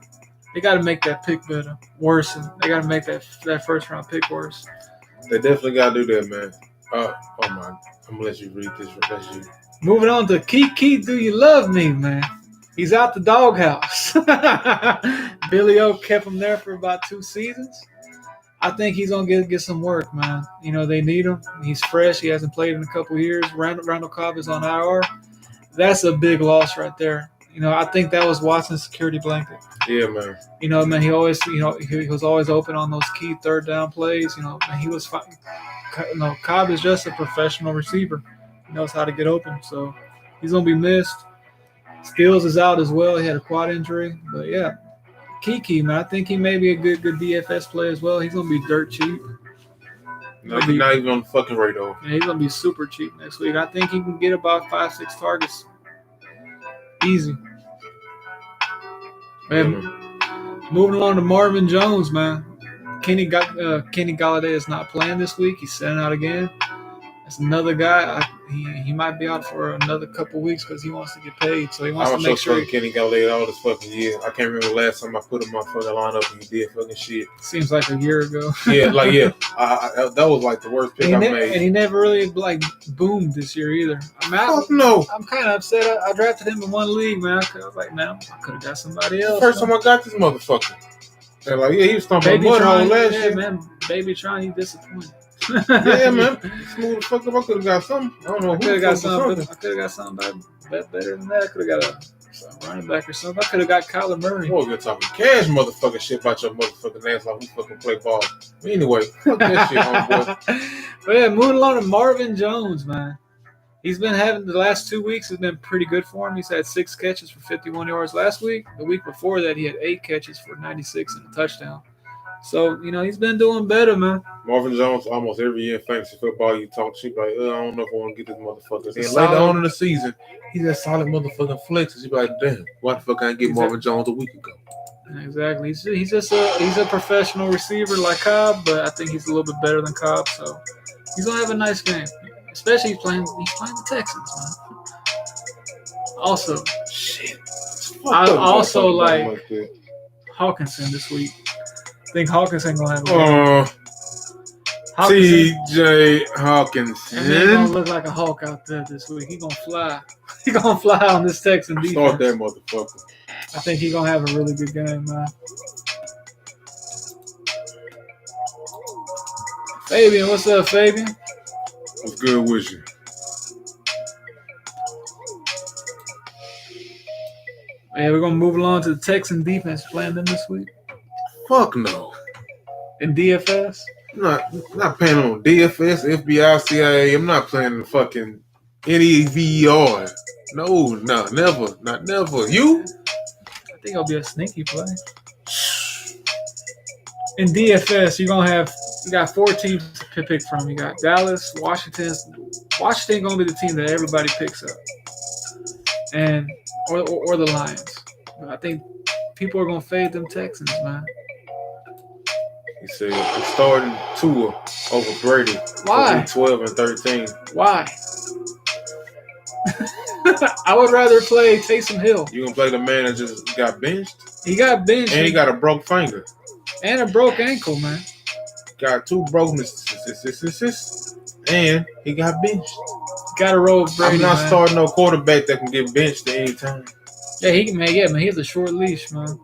They got to make that pick better, worse. They got to make that first round pick worse. They definitely got to do that, man. Oh my, I'm gonna let you read this. That's you. Moving on to Kiki, do you love me, man? He's out the doghouse. Billy O kept him there for about 2 seasons. I think he's gonna get some work, man. They need him. He's fresh. He hasn't played in a couple years. Randall Cobb is on IR. That's a big loss right there. I think that was Watson's security blanket. Yeah, man. Man, he always, he was always open on those key third down plays. And he was fine. Cobb is just a professional receiver. He knows how to get open, so he's gonna be missed. Stills is out as well. He had a quad injury, but yeah. Kiki, man, I think he may be a good DFS play as well. He's gonna be dirt cheap. Not even on the fucking radar. Yeah, he's gonna be super cheap next week. I think he can get about 5-6 targets, easy. Man, moving along to Marvin Jones, man. Kenny Galladay is not playing this week. He's sitting out again. That's another guy. He might be out for another couple weeks because he wants to get paid. So he wants to make sure. Kenny Galladay all this fucking year. I can't remember the last time I put him on fucking lineup and he did fucking shit. Seems like a year ago. Yeah. That was the worst pick I made. And he never really boomed this year either. No. I'm kind of upset. I drafted him in one league, man. I was like, man, I could have got somebody else. First time I got this motherfucker. They're he was talking about mudhole last year. Man, Baby Tron, he disappointed. Yeah, man. Smooth the fuck up. I could have got something. I don't know. I could have got something better than that. I could have got a running back or something. I could have got Kyler Murray. Boy, you're talking cash motherfucking shit about your motherfucking ass like we fucking play ball. But anyway, fuck that shit, homeboy. But yeah, moving along to Marvin Jones, man. He's been having the last 2 weeks has been pretty good for him. He's had 6 catches for 51 yards last week. The week before that, he had 8 catches for 96 and a touchdown. So, he's been doing better, man. Marvin Jones, almost every year in fantasy football, you talk shit like, I don't know if I want to get this motherfucker. Then later on in the season, he's a solid motherfucking flex. You be like, damn, why the fuck I didn't get Marvin Jones a week ago? Exactly. He's a professional receiver like Cobb, but I think he's a little bit better than Cobb. So he's gonna have a nice game, especially he's playing the Texans, man. Also, shit. I also like Hawkinson this week. I think Hawkinson gonna have a TJ Hawkinson. And he's gonna look like a hawk out there this week. He gonna fly. He gonna fly on this Texan defense. Start that motherfucker. I think he's gonna have a really good game, man. Fabian, what's up, Fabian? What's good with you? Man, we're gonna move along to the Texan defense. Playing them this week. Fuck no. In DFS? Not playing on DFS, FBI, CIA. I'm not playing in fucking NEVR. No, never. Not never. You? I think it'll be a sneaky play. In DFS, you got 4 teams to pick from. You got Dallas, Washington. Washington gonna be the team that everybody picks up, and or the Lions. But I think people are gonna fade them Texans, man. He said I'm starting Tua over Brady. Why? 12 and 13. Why? I would rather play Taysom Hill. You gonna play the man that just got benched? He got benched. And he got a broke finger. And a broke ankle, man. Got 2 brokenness. And he got benched. Got to roll with Brady, I'm not man. starting no quarterback that can get benched at any time. Yeah, man. He has a short leash, man.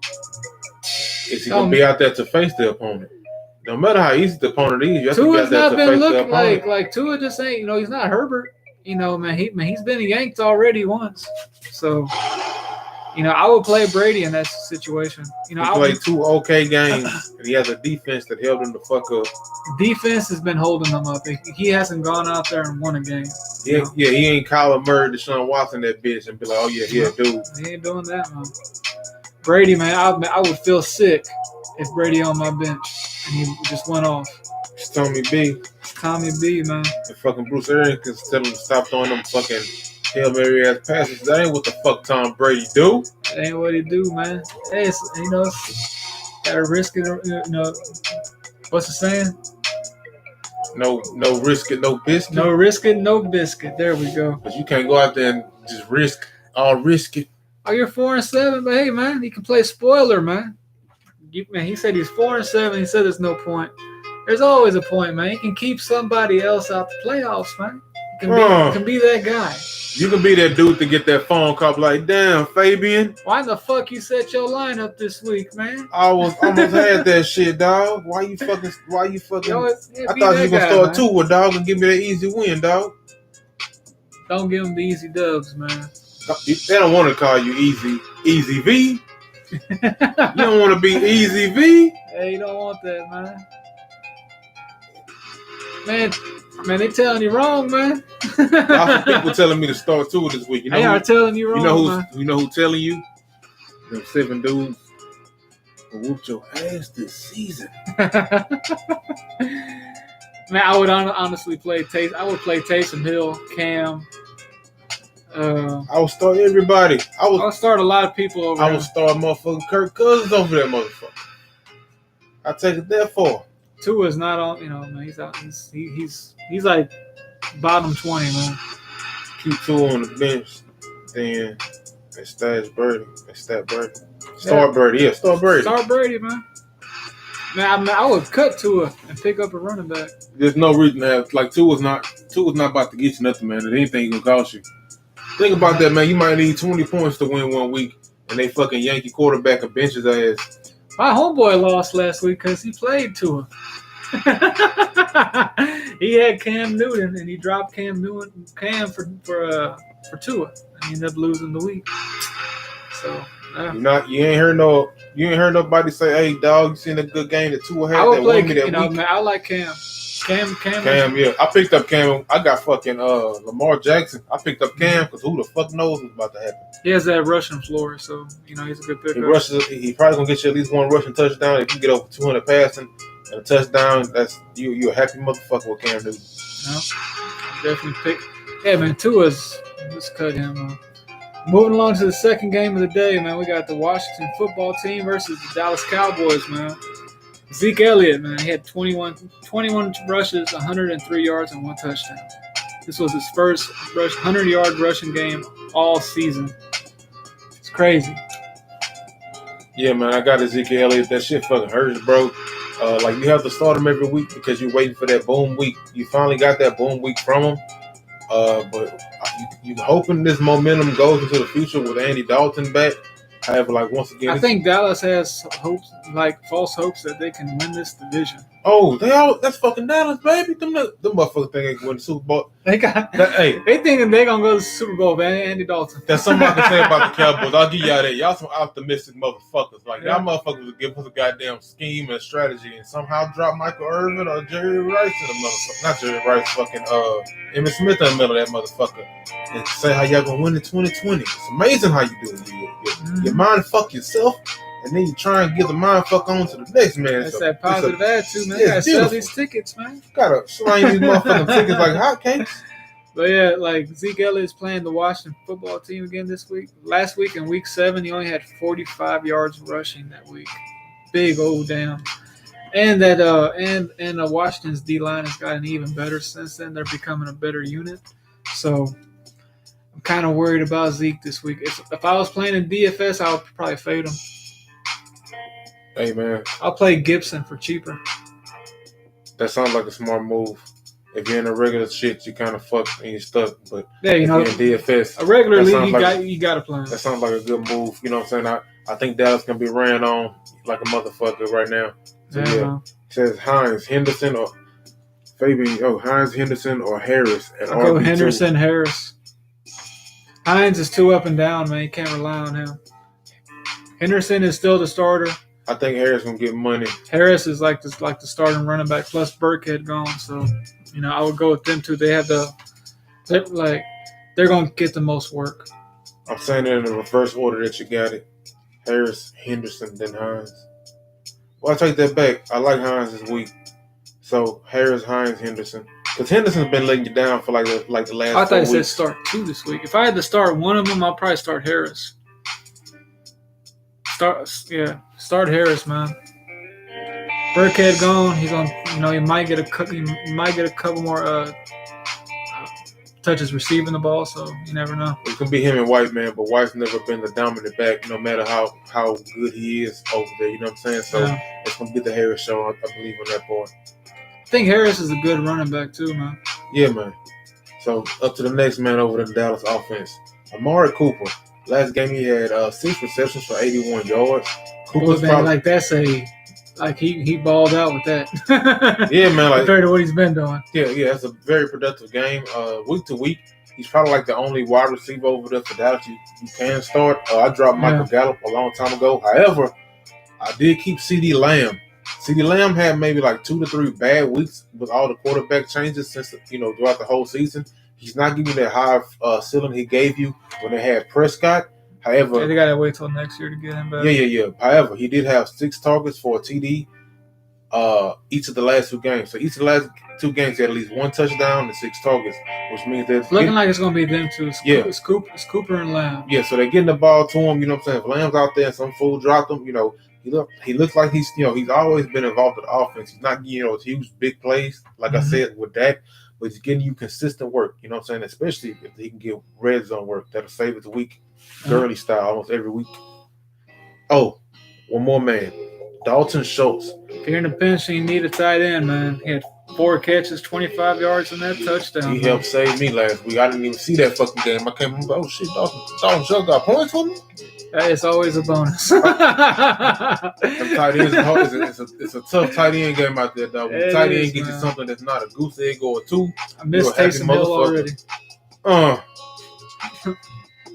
Is he gonna be out there to face the opponent? No matter how easy the opponent is, you have to be out Tua's there not to been face the looking opponent. like Tua just ain't. He's not Herbert. Man. He's been yanked already once. So, I would play Brady in that situation. He played 2 okay games, and he has a defense that held him the fuck up. Defense has been holding him up. He hasn't gone out there and won a game. Yeah, he ain't Kyler Murray, Deshaun Watson, that bitch, and be like, oh yeah, dude. He ain't doing that, man. Brady, man, I would feel sick if Brady on my bench and he just went off. It's Tommy B. Tommy B, man. And fucking Bruce Arians can tell him to stop throwing them fucking Hail Mary ass passes. That ain't what the fuck Tom Brady do. That ain't what he do, man. Hey, gotta risk it. What's the saying? No risk it, no biscuit. No risk it, no biscuit. There we go. But you can't go out there and just risk it. Oh, you're 4-7, but hey, man, he can play spoiler, man. He said he's 4-7. He said there's no point. There's always a point, man. He can keep somebody else out the playoffs, man. He can be that guy. You can be that dude to get that phone call like, damn, Fabian. Why the fuck you set your lineup this week, man? I almost had that shit, dog. Why you fucking? I thought you was gonna start Tua, dog, and give me that easy win, dog. Don't give them the easy dubs, man. They don't want to call you Easy V. You don't want to be Easy V. Hey, you don't want that, man. Man, they telling you wrong, man. Lots of people telling me to start Tua this week. They are telling you wrong, man. You know who telling you? Them 7 dudes who whooped your ass this season. Man, I would honestly play Taysom. I would play Taysom Hill, Cam. I would start everybody. I would start a lot of people over. I would start motherfucking Kirk Cousins over that motherfucker. I take it there for. Tua is not on. Man, he's out. He's like bottom 20, man. Keep Tua on the bench, then they stat Birdie. Start Birdie. Yeah, start Birdie. Start Birdie, man. Man, I would cut Tua and pick up a running back. There's no reason to have Tua's not about to get you nothing, man. If anything, gonna cost you. Think about that, man. You might need 20 points to win one week, and they fucking Yankee quarterback and bench his ass. My homeboy lost last week because he played Tua. He had Cam Newton, and he dropped Cam for Tua, and he ended up losing the week. So you ain't heard nobody say, "Hey, dog, you seen a good game that Tua had." I would play, that week? Man, I like Cam. Cam, yeah. I picked up Cam. I got fucking Lamar Jackson. I picked up Cam because who the fuck knows what's about to happen. He has that rushing floor, so he's a good pickup. He probably gonna get you at least one rushing touchdown. If you get over 200 passing and a touchdown, that's you're a happy motherfucker with Cam Newton. No, definitely pick. Yeah, man, Tua's. Let's cut him. Moving along to the second game of the day, man. We got the Washington football team versus the Dallas Cowboys, man. Zeke Elliott, man, he had 21 rushes, 103 yards, and 1 touchdown. This was his first 100-yard rushing game all season. It's crazy. Yeah, man, I got Ezekiel Elliott. That shit fucking hurts, bro. You have to start him every week because you're waiting for that boom week. You finally got that boom week from him. But you hoping this momentum goes into the future with Andy Dalton back. However, once again, I think Dallas has hopes, false hopes that they can win this division. Oh, that's fucking Dallas, baby. Them motherfuckers think they can win the Super Bowl. They thinking they gonna go to the Super Bowl, man. Andy Dalton. That's something I can say about the Cowboys. I'll give y'all that. Y'all some optimistic motherfuckers. Y'all motherfuckers would give us a goddamn scheme and strategy and somehow drop Michael Irvin or Jerry Rice in the motherfucker. Not Jerry Rice, fucking Emmitt Smith in the middle of that motherfucker. And say how y'all gonna win in 2020. It's amazing how you do it. You mind fuck yourself, and then you try and get the mind fuck on to the next man. That's that positive attitude, man. You gotta sell these tickets, man. Gotta slang these motherfucking tickets like hotcakes. But yeah, Zeke Elliott's playing the Washington football team again this week. Last week in week 7, he only had 45 yards rushing that week. Big old damn. And that Washington's D line has gotten even better since then. They're becoming a better unit. So I'm kind of worried about Zeke this week. If I was playing in DFS, I would probably fade him. Hey, man. I'll play Gibson for cheaper. That sounds like a smart move. If you're in a regular shit, you kind of fucked and you're stuck. But yeah, if you're in DFS, a regular league, you got to play him. That sounds like a good move. You know what I'm saying? I think Dallas can be ran on like a motherfucker right now. So, yeah. It says Hines, Henderson, or Fabian. Oh, Hines, Henderson, or Harris. I'll go Henderson, Harris. Hines is too up and down, man. You can't rely on him. Henderson is still the starter. I think Harris gonna get money. Harris is like the starting running back plus Burkhead gone, so I would go with them too. They have they're gonna get the most work. I'm saying it in the reverse order that you got it. Harris, Henderson, then Hines. Well, I take that back. I like Hines this week. So Harris, Hines, Henderson. Because Henderson's been letting you down for like the last 4 weeks. I thought you said start 2 this week. If I had to start one of them, I'll probably start Harris. Start Harris, man. Burkhead gone. He's on. He might get a couple more touches receiving the ball. So you never know. It can be him and White, man. But White's never been the dominant back, no matter how good he is over there. You know what I'm saying? So it's gonna be the Harris show. I believe on that part. I think Harris is a good running back too, man. Yeah, man. So up to the next man over the Dallas offense, Amari Cooper. Last game he had 6 receptions for 81 yards. Cooper's probably he balled out with that. Yeah, man. Compared to what he's been doing. Yeah, it's a very productive game. Week to week, he's probably like the only wide receiver over there for Dallas you can start. I dropped Michael Gallup a long time ago. However, I did keep CeeDee Lamb. CeeDee Lamb had maybe like 2 to 3 bad weeks with all the quarterback changes since throughout the whole season. He's not giving you that high ceiling he gave you when they had Prescott. However, they gotta wait till next year to get him back. Yeah. However, he did have 6 targets for a TD each of the last 2 games. So each of the last 2 games, he had at least 1 touchdown and 6 targets, which means that looking like it's gonna be them two. It's Cooper and Lamb. Yeah, so they're getting the ball to him. You know what I'm saying? If Lamb's out there and some fool dropped him, he looks like he's always been involved in the offense. He's not huge big plays like I said with Dak. But he's getting you consistent work, you know what I'm saying? Especially if he can get red zone work. That'll save it the week. Gurley style almost every week. Oh, one more man. Dalton Schultz. If you're in a pinch and you need a tight end, man. He had 4 catches, 25 yards, and that touchdown. He helped save me last week. I didn't even see that fucking game. I can't remember. Oh, shit, Dalton Schultz got points for me? It's always a bonus. Tight ends, it's a tough tight end game out there, dog. When tight end gets you something that's not a goose egg or a 2, I missed Taysom Hill already. I'm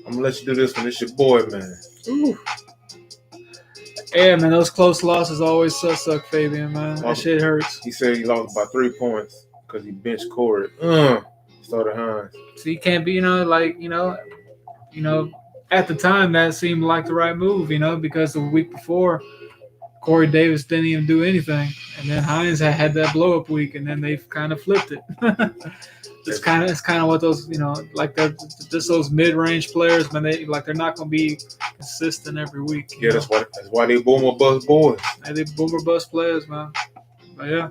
gonna let you do this one. It's your boy, man. Ooh. Yeah, man, those close losses always suck, Fabian, man. That shit hurts. He said he lost by 3 points because he benched Corey. Started Hines. So you can't be, at the time, that seemed like the right move, because the week before, Corey Davis didn't even do anything. And then Hines had that blow-up week, and then they've kind of flipped it. It's kind of what those, just those mid-range players, man, they're not going to be consistent every week. Yeah, that's why they boomer bust boys. They boomer bust players, man. But, yeah.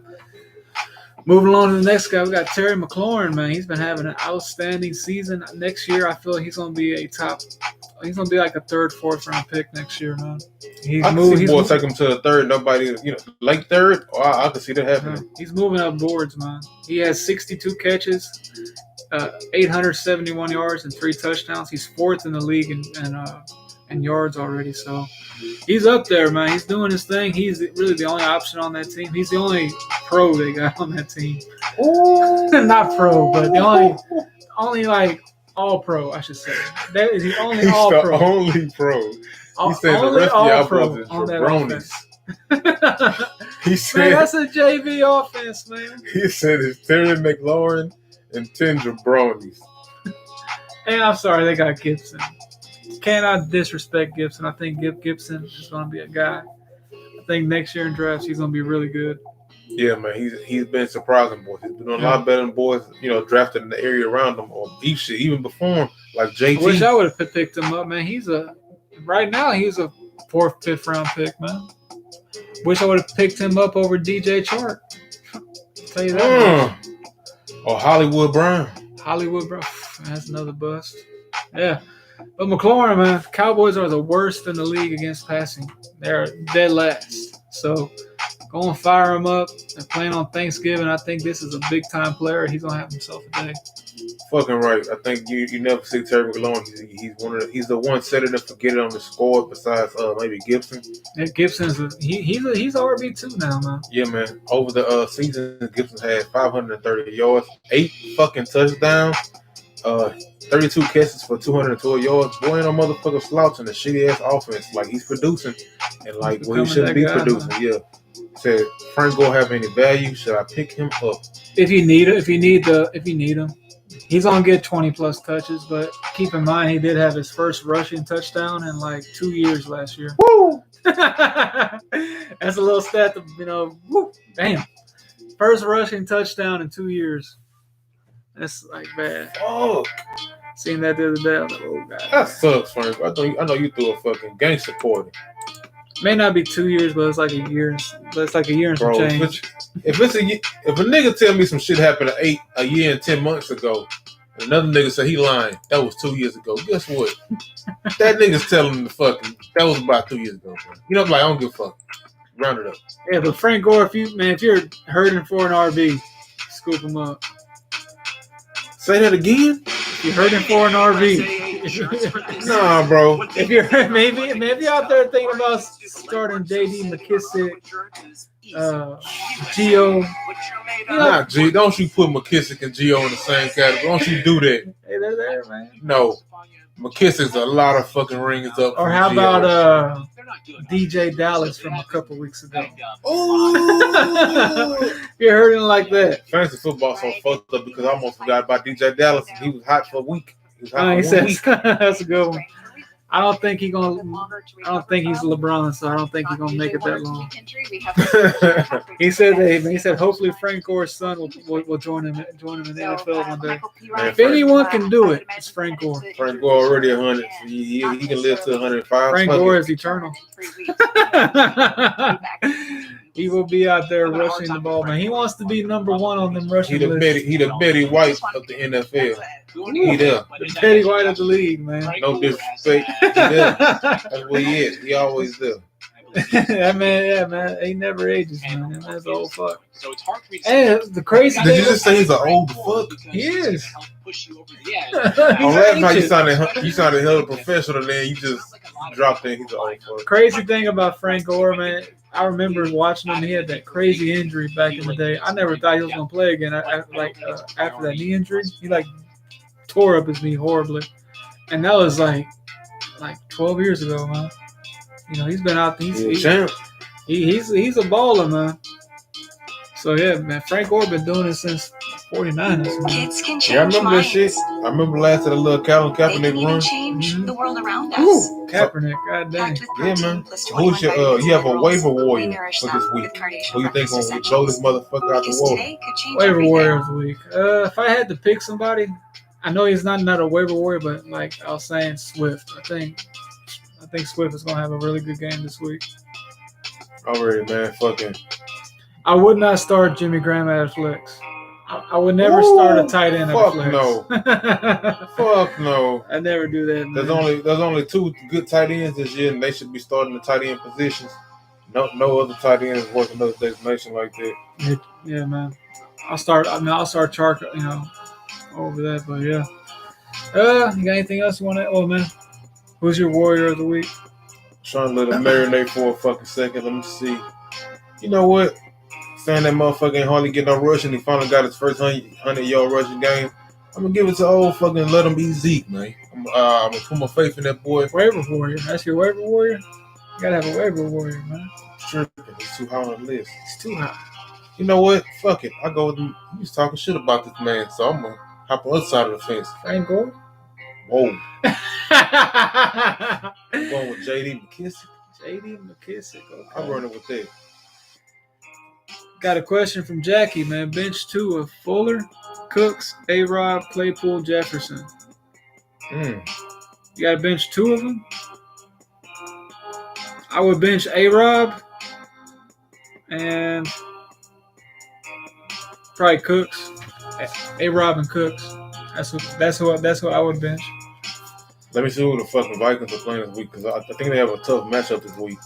Moving along to the next guy, we got Terry McLaurin, man. He's been having an outstanding season. Next year, I feel he's going to be he's going to be like a 3rd, 4th round pick next year, man. I can see more take him to the 3rd. Nobody, late 3rd. I can see that happening. He's moving up boards, man. He has 62 catches, 871 yards, and 3 touchdowns. He's 4th in the league in yards already. So he's up there, man. He's doing his thing. He's really the only option on that team. He's the only pro they got on that team. Not pro, but the only like all pro, I should say. That is the only all pro. He's the only pro. He said the rest of y'all brothers are bronies. He said, man, that's a JV offense, man. He said it's Terry McLaurin and 10 jabronis. And I'm sorry, they got Gibson. Cannot disrespect Gibson. I think Gibson is going to be a guy. I think next year in drafts, he's going to be really good. Yeah, man, he's been surprising boys. He's been doing a lot better than boys, drafted in the area around him or even before him, like JT. I wish I would have picked him up, man. Right now he's a 4th, 5th round pick, man. Wish I would have picked him up over DJ Chark. I'll tell you that. Or Hollywood Brown. Hollywood Brown. That's another bust. Yeah. But McLaurin, man, Cowboys are the worst in the league against passing. They're dead last. So go and fire him up. They're playing on Thanksgiving. I think this is a big time player. He's gonna have himself a day. Fucking right. I think you never see Terry McLaurin. He's the one setting and forget it on the score besides maybe Gibson. Yeah, Gibson's he's RB2 now, man. Yeah, man. Over the season, Gibson had 530 yards, 8 fucking touchdowns, 32 catches for 212 yards. Boy, ain't no motherfucker slouching the shitty ass offense. Like he's producing, and like he shouldn't be producing. Man. Yeah. Said Frank Gore have any value? Should I pick him up? If you need him, he's gonna get 20 plus touches. But keep in mind, he did have his first rushing touchdown in like 2 years last year. Woo! That's a little stat to woo, damn. First rushing touchdown in 2 years. That's like bad. Fuck. Seen that the other day. I was like, oh god. That sucks, Frank. I know you threw a fucking gangster party. May not be 2 years, but it's like a year. It's like a year and some change. If a nigga tell me some shit happened a year and 10 months ago, and another nigga say he lying, that was 2 years ago. Guess what? That nigga's telling the fucking that was about 2 years ago. Bro. You know, like I don't give a fuck. Round it up. Yeah, but Frank Gore, if you're hurting for an RB, scoop him up. Say that again. If you're hurting for an RB. Nah, bro. If you're maybe out there thinking about starting JD McKissick, Gio. Nah, G. Don't you put McKissick and Gio in the same category? Don't you do that? Hey, they're there, man. No. McKissick's a lot of fucking rings up. Or how about DJ Dallas from a couple weeks ago? Oh, you're hurting like that. Fantasy football so fucked up because I almost forgot about DJ Dallas. He was hot for a week. That's a good one. I don't think he's LeBron, so I don't think he's gonna make it that long. He said hopefully Frank Gore's son will join him in the NFL one day. Man, if anyone can do it, it's Frank Gore. Frank Gore already 100. So he can live to 105. Frank Gore is eternal. He will be out there rushing the ball, man. He wants to be number one on them rushing lists. He the Betty White of the NFL. He there. The Betty White of the league, man. No disrespect. He there. That's what he is. He always there. man. He never ages, man. That man's old fuck. So it's hard for me to say. The crazy thing. Did you just say he's an old fuck? He is. Last night you sounded hella professional, then you just dropped in. He's an old fuck. Crazy thing about Frank Gore, man. I remember watching him. He had that crazy injury back in the day. I never thought he was gonna play again. After that knee injury, he tore up his knee horribly, and that was like 12 years ago, man. You know, he's been out. He's a baller, man. So yeah, man, Frank Gore been doing it since 49. Kids can change I remember that shit. I remember last of the little Colin Kaepernick run. Change the world around us. Ooh, Kaepernick, goddamn. Yeah, man. Who's your you have a waiver warrior for this week? Who you think gonna blow this motherfucker out the water? Waiver warrior of the week. If I had to pick somebody, I know he's not a waiver warrior, but like I was saying, Swift. I think Swift is gonna have a really good game this week. Already, man. Fucking. I would not start Jimmy Graham at flex. I would never start a tight end at flex. No. Fuck no. I never do that. Man. There's only 2 good tight ends this year, and they should be starting the tight end positions. No other tight end is worth another designation like that. Yeah, man. I'll start Chark, over that, but yeah. You got anything else you want to? Oh man, who's your warrior of the week? Trying to let him marinate for a fucking second. Let me see. You know what? Saying that motherfucker ain't hardly get no rushing. He finally got his first 100-yard rushing game. I'm gonna give it to old fucking let him be Zeke, man. I'm gonna put my faith in that boy. Waiver warrior. That's your waiver warrior. You gotta have a waiver warrior, man. Tripping. It's too high on the list. It's too high. You know what? Fuck it. I go with him. He's talking shit about this man, so I'm gonna hop on the other side of the fence. Frank Gore? Whoa. I'm going with JD McKissick. JD McKissick. Okay. I'm running with that. Got a question from Jackie, man. Bench 2 of Fuller, Cooks, A-Rob, Claypool, Jefferson. You got to bench 2 of them? I would bench A-Rob and probably Cooks. A-Rob and Cooks. That's what I would bench. Let me see who the fucking Vikings are playing this week because I think they have a tough matchup this week.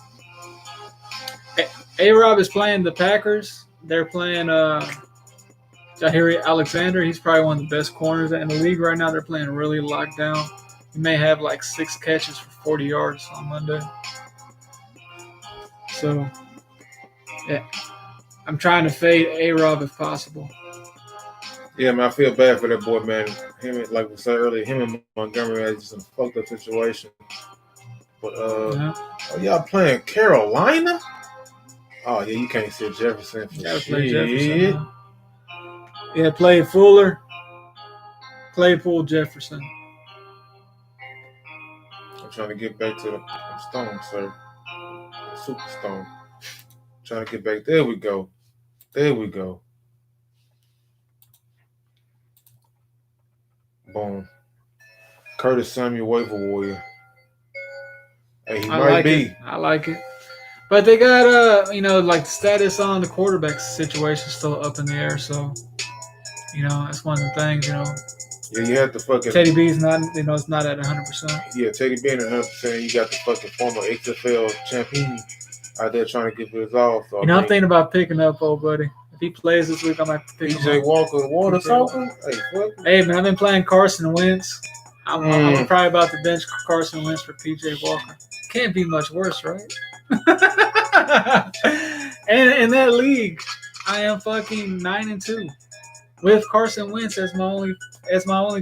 A-Rob is playing the Packers. They're playing Jair Alexander. He's probably one of the best corners in the league right now. They're playing really locked down. He may have like 6 catches for 40 yards on Monday. So, yeah, I'm trying to fade A-Rob if possible. Yeah, man, I feel bad for that boy, man. Him, like we said earlier, him and Montgomery had just a fucked up situation. But y'all playing Carolina? Oh yeah, you can't say Jefferson for Gotta shit. play Jefferson. Now. Yeah, play Fuller, Claypool, Jefferson. I'm trying to get back to the Stone, sir. Super Stone. Trying to get back. There we go. Boom. Curtis Samuel waiver warrior. Hey, he might be. I like it. But they got like the status on the quarterback situation still up in the air, so that's one of the things, Yeah, you have to fucking Teddy B's not it's not at 100%. Yeah, Teddy B at 100%. You got the fucking former XFL champion out there trying to get his off. So I'm thinking about picking up old buddy. If he plays this week, I might pick him up. PJ Walker, water talking. Hey man, I've been playing Carson Wentz. I'm probably about to bench Carson Wentz for PJ Walker. Can't be much worse, right? And in that league, I am fucking 9-2 with Carson Wentz as my only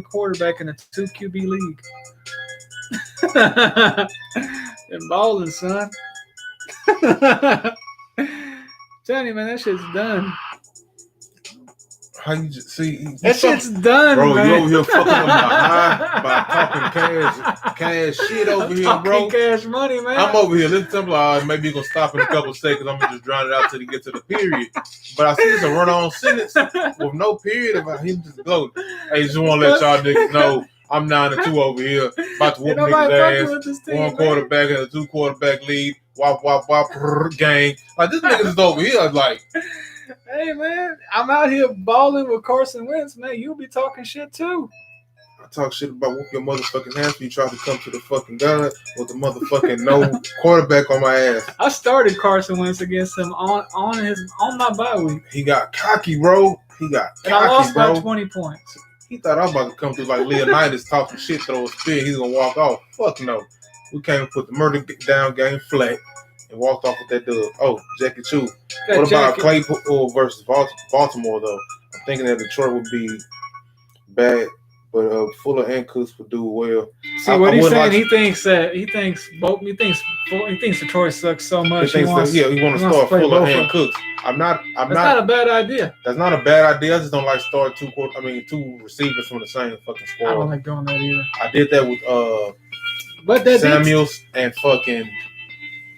quarterback in a 2 QB league. Been balling, son. Tell you, man, that shit's done. How you just see that shit's done, bro? Man. You over here fucking up my high by talking cash shit over here, bro. Cash money, man. I'm over here. Listen to me. Maybe you're gonna stop in a couple of seconds. I'm gonna just drown it out till you get to the period. But I see it's a run-on sentence with no period about him just gloating. Hey, just want to let y'all niggas know I'm 9-2 over here, about to whoop niggas' ass. One quarterback and a 2 quarterback lead. Wop wop wop gang. Like this nigga is over here, like. Hey man, I'm out here balling with Carson Wentz, man. You'll be talking shit too. I talk shit about whoop your motherfucking ass when you try to come to the fucking gun with the motherfucking no quarterback on my ass. I started Carson Wentz against him on my bye week. He got cocky, bro. And I lost by 20 points. He thought I was about to come through like Leonidas, talk some shit, throw a spear. He's gonna walk off. Fuck no. We came and put the murder down game flat. And walked off with that dub. Oh, Jackie Chu. What about Claypool versus Baltimore, though? I'm thinking that Detroit would be bad, but Fuller and Cooks would do well. See what he's saying? He thinks Detroit sucks so much. He wants to start Fuller and Cooks. That's not a bad idea. That's not a bad idea. I just don't like start two receivers from the same fucking squad. I don't like doing that either. I did that with Samuels and fucking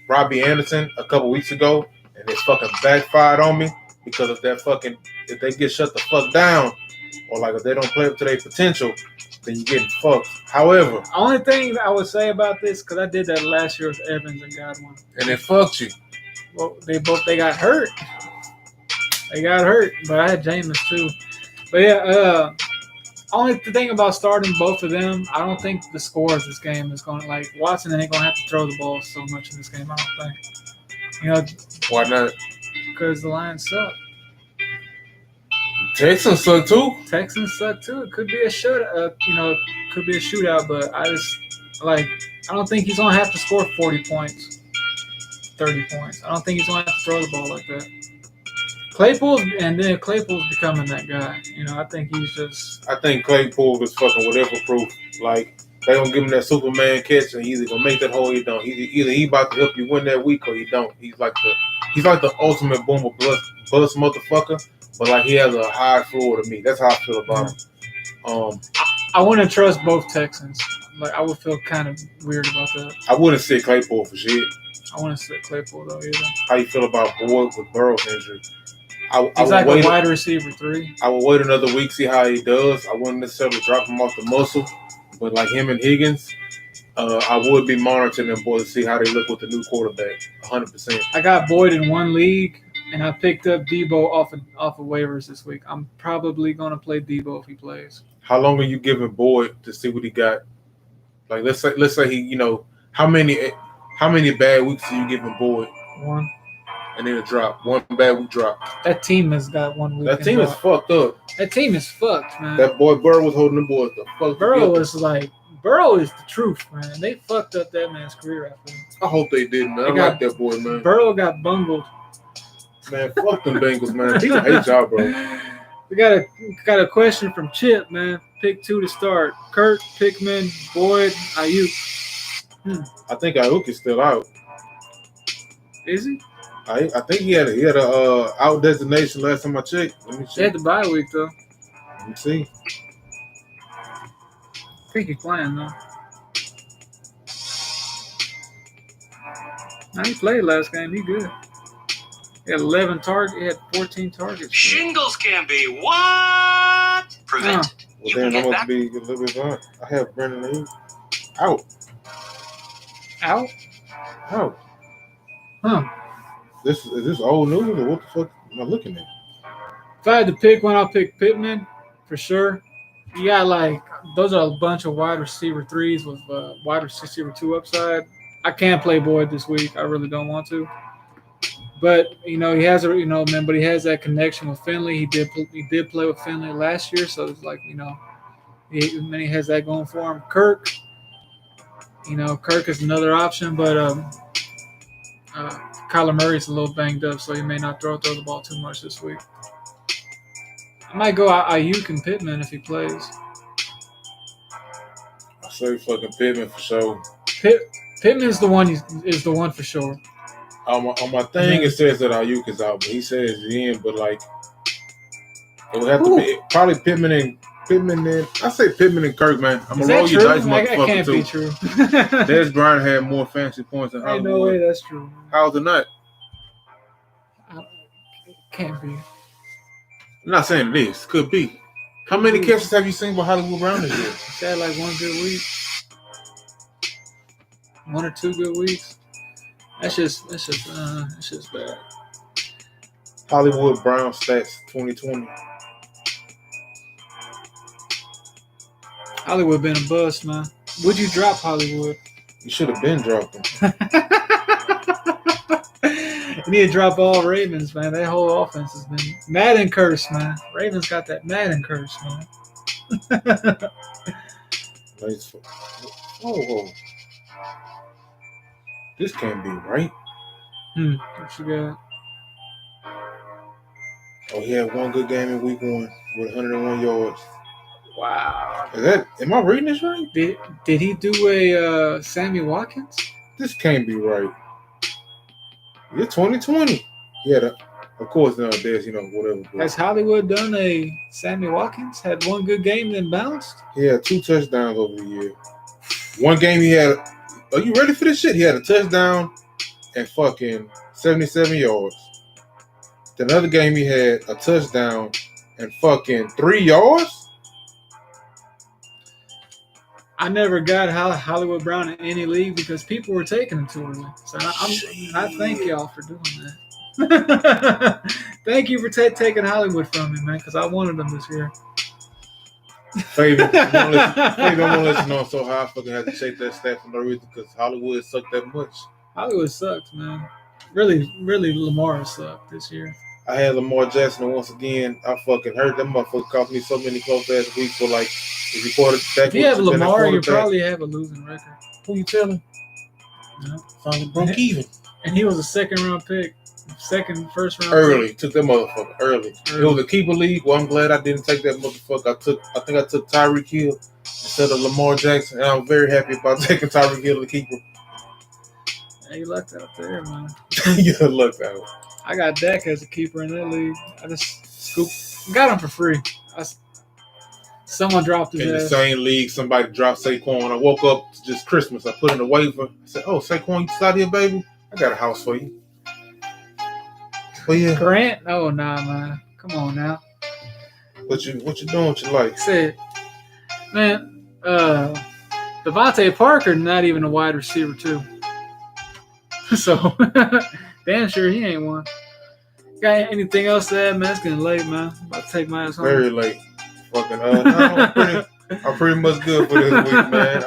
Robbie Anderson a couple weeks ago, and it fucking backfired on me because of that fucking. If they get shut the fuck down, or like if they don't play up to their potential, then you're getting fucked. However, only thing I would say about this, because I did that last year with Evans and Godwin, and it fucked you. Well, they got hurt. But I had Jameis too. But yeah, only thing about starting both of them, I don't think the score of this game is going to, Watson ain't going to have to throw the ball so much in this game, I don't think. Why not? Because the Lions suck. Texans suck too. It could be a shootout, but I don't think he's going to have to score 40 points, 30 points. I don't think he's going to have to throw the ball like that. Claypool's becoming that guy. I think he's just. I think Claypool is fucking whatever proof. Like they gonna give him that Superman catch, and he's either gonna make that hole or he don't. Either he about to help you win that week or he don't. He's like the ultimate boomer bust motherfucker, but like he has a high floor to me. That's how I feel about him. I want to trust both Texans. Like I would feel kind of weird about that. I wouldn't sit Claypool for shit. I want to sit Claypool though either. How you feel about Boyd with Burrow's injury? He's like a wide receiver 3. I will wait another week, see how he does. I wouldn't necessarily drop him off the muscle, but like him and Higgins, I would be monitoring them boys to see how they look with the new quarterback. 100%. I got Boyd in one league, and I picked up Debo off of waivers this week. I'm probably gonna play Debo if he plays. How long are you giving Boyd to see what he got? Like let's say he, how many bad weeks do you give him Boyd? One. And then a drop. One bad week drop. That team has got 1 week. That team is fucked up. That team is fucked, man. That boy Burrow was holding the boys the fuck Burrow together. Burrow is the truth, man. They fucked up that man's career after him. I hope they did, man. I like that boy, man. Burrow got bungled. Man, fuck them Bengals, man. He's a hate job, bro. We got a question from Chip, man. Pick 2 to start. Kirk, Pickman, Boyd, Ayuk. I think Ayuk is still out. Is he? I think he had a out designation last time I checked. Let me check. He had the bye week though. Let me see. I think he's playing though. Now he played last game. He good. He had 11 targets. He had 14 targets. Shingles can be what? Prevented. Well, then I'm going to be a little bit blunt. I have Brandon Ayuk out. Out? Out. Huh. Is this old news or what the fuck am I looking at? If I had to pick one, I'll pick Pittman for sure. You got those are a bunch of wide receiver 3s with wide receiver 2 upside. I can't play Boyd this week. I really don't want to. But he has but he has that connection with Finley. He did play with Finley last year, so it's he has that going for him. Kirk is another option, but Kyler Murray's a little banged up, so he may not throw the ball too much this week. I might go Ayuk and Pittman if he plays. I say fucking Pittman for sure. Pittman is the one for sure. On my thing, it says that Ayuk is out, but he says he's in. But it would have to be probably Pittman and I say Pittman and Kirk, man. I'm gonna roll your dice, motherfucker. That can't too. be true. Des Bryant had more fantasy points than Ain't Hollywood. no way that's true. How's it not? Can't be. I'm not saying it is. Could be. How many catches have you seen with Hollywood Brown this year? He's had one good week. 1 or 2 good weeks. That's just bad. Hollywood Brown stats 2020. Hollywood been a bust, man. Would you drop Hollywood? You should have been dropped him. You need to drop all Ravens, man. That whole offense has been Madden curse, man. Ravens got that Madden curse, man. Nice. Oh. This can't be right. What you got? Oh, he had one good game in week 1 with 101 yards. Wow. Am I reading this right? Did he do a Sammy Watkins? This can't be right. It's 2020. Yeah, of course nowadays, whatever. Has Hollywood done a Sammy Watkins? Had one good game, then bounced? He had 2 touchdowns over the year. One game he had. Are you ready for this shit? He had a touchdown and fucking 77 yards. The other game he had a touchdown and fucking 3 yards. I never got Hollywood Brown in any league because people were taking him too early. So I thank y'all for doing that. Thank you for taking Hollywood from me, man, because I wanted him this year. Favorite, I'm gonna let you know so how I fucking had to check that stat for no reason because Hollywood sucked that much. Hollywood sucks, man. Really, really, Lamar sucked this year. I had Lamar Jackson, and once again, I fucking heard them motherfuckers cost me so many close ass weeks for if you quarterback. If you have Lamar, you probably have a losing record. Who you telling? Yeah. Finally broke even. And he was a second round pick. First round early. pick. Took that motherfucker early. It was a keeper league. Well, I'm glad I didn't take that motherfucker. I think I took Tyreek Hill instead of Lamar Jackson, and I'm very happy about taking Tyreek Hill, the keeper. Yeah, you lucked out there, man. You lucked out. I got Dak as a keeper in that league. I just got him for free. Someone dropped his in ass. the same league, somebody dropped Saquon. I woke up to just Christmas. I put in a waiver. I said, "Oh, Saquon, you still out here, baby? I got a house for you." But yeah, Grant? Oh, nah, man. Come on now. What you doing with your life? Said, man, Devontae Parker not even a wide receiver too. So damn sure he ain't one. Got anything else to add, man? It's getting late, man. I'm about to take my ass home. Very late. Fucking I'm pretty much good for this week, man.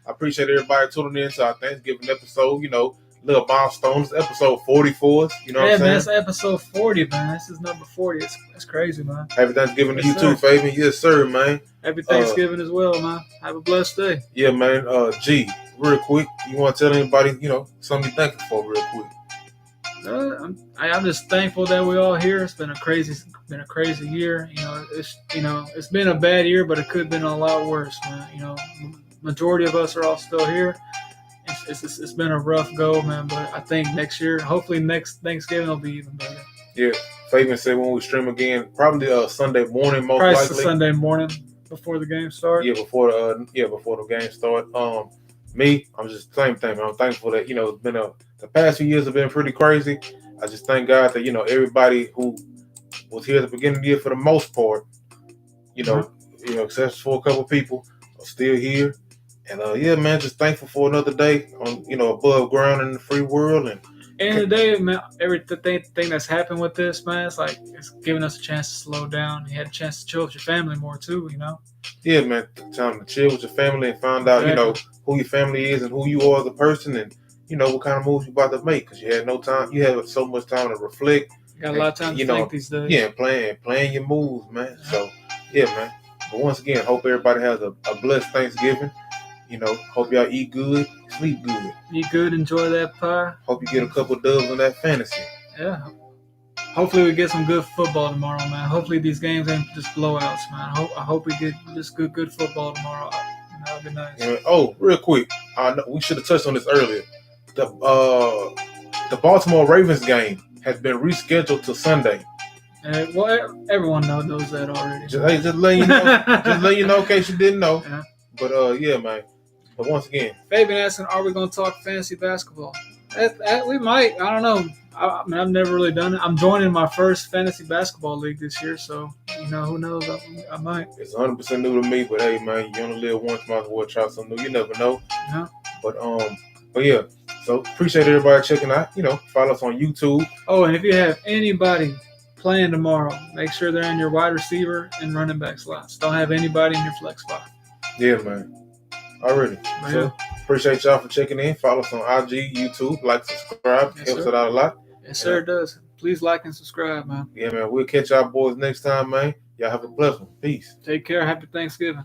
I appreciate everybody tuning in to our Thanksgiving episode. Little milestones. Episode 44. You know what I'm Man, saying? that's episode 40, man. This is number 40. That's crazy, man. Happy Thanksgiving to Yes, you too, sir. Fabian. Yes, sir, man. Happy Thanksgiving as well, man. Have a blessed day. Yeah, man. G, real quick, you want to tell anybody, something you're thankful for, real quick? I'm just thankful that we're all here. It's been a crazy year. It's been a bad year, but it could have been a lot worse, man. Majority of us are all still here. It's been a rough go, man. But I think next year, hopefully next Thanksgiving will be even better. Yeah, Fabian said when we stream again, probably Sunday morning, most Probably likely. Sunday morning before the game starts. Yeah, before the game start. Me, I'm just same thing, man. I'm thankful that it's been the past few years have been pretty crazy. I just thank God that everybody who was here at the beginning of the year for the most part, except for a couple people, are still here. And yeah, man, just thankful for another day on above ground in the free world. And end of the day, man, everything that's happened with this, man, it's giving us a chance to slow down. You had a chance to chill with your family more too, Yeah, man, time to chill with your family and find out, who your family is and who you are as a person, and what kind of moves you about to make, because you had no time. You had so much time to reflect. You got a lot of time to think these days. Yeah, playing your moves, man. So yeah, man. But once again, hope everybody has a blessed Thanksgiving. Hope y'all eat good, sleep good. Eat good, enjoy that pie. Hope you get a couple dubs on that fantasy. Yeah. Hopefully we get some good football tomorrow, man. Hopefully these games ain't just blowouts, man. I hope we get just good football tomorrow. That'd be nice. Oh, real quick, we should have touched on this earlier. The Baltimore Ravens game has been rescheduled to Sunday. Well, everyone knows that already. Just letting you know. Just letting you know in case you didn't know. Yeah. But yeah, man. But once again, Fabian asking, are we going to talk fantasy basketball? We might. I don't know. I've never really done it. I'm joining my first fantasy basketball league this year, so who knows? I might. It's 100% new to me, but hey, man, you only live once, might as well try something new. You never know. Yeah. But yeah. So appreciate everybody checking out. Follow us on YouTube. Oh, and if you have anybody playing tomorrow, make sure they're in your wide receiver and running back slots. Don't have anybody in your flex spot. Yeah, man. Already. Man. So appreciate y'all for checking in. Follow us on IG, YouTube, like, subscribe. Yes, Helps sir. it out a lot. Yes, sir, it does. Please like and subscribe, man. Yeah, man. We'll catch y'all boys next time, man. Y'all have a blessed one. Peace. Take care. Happy Thanksgiving.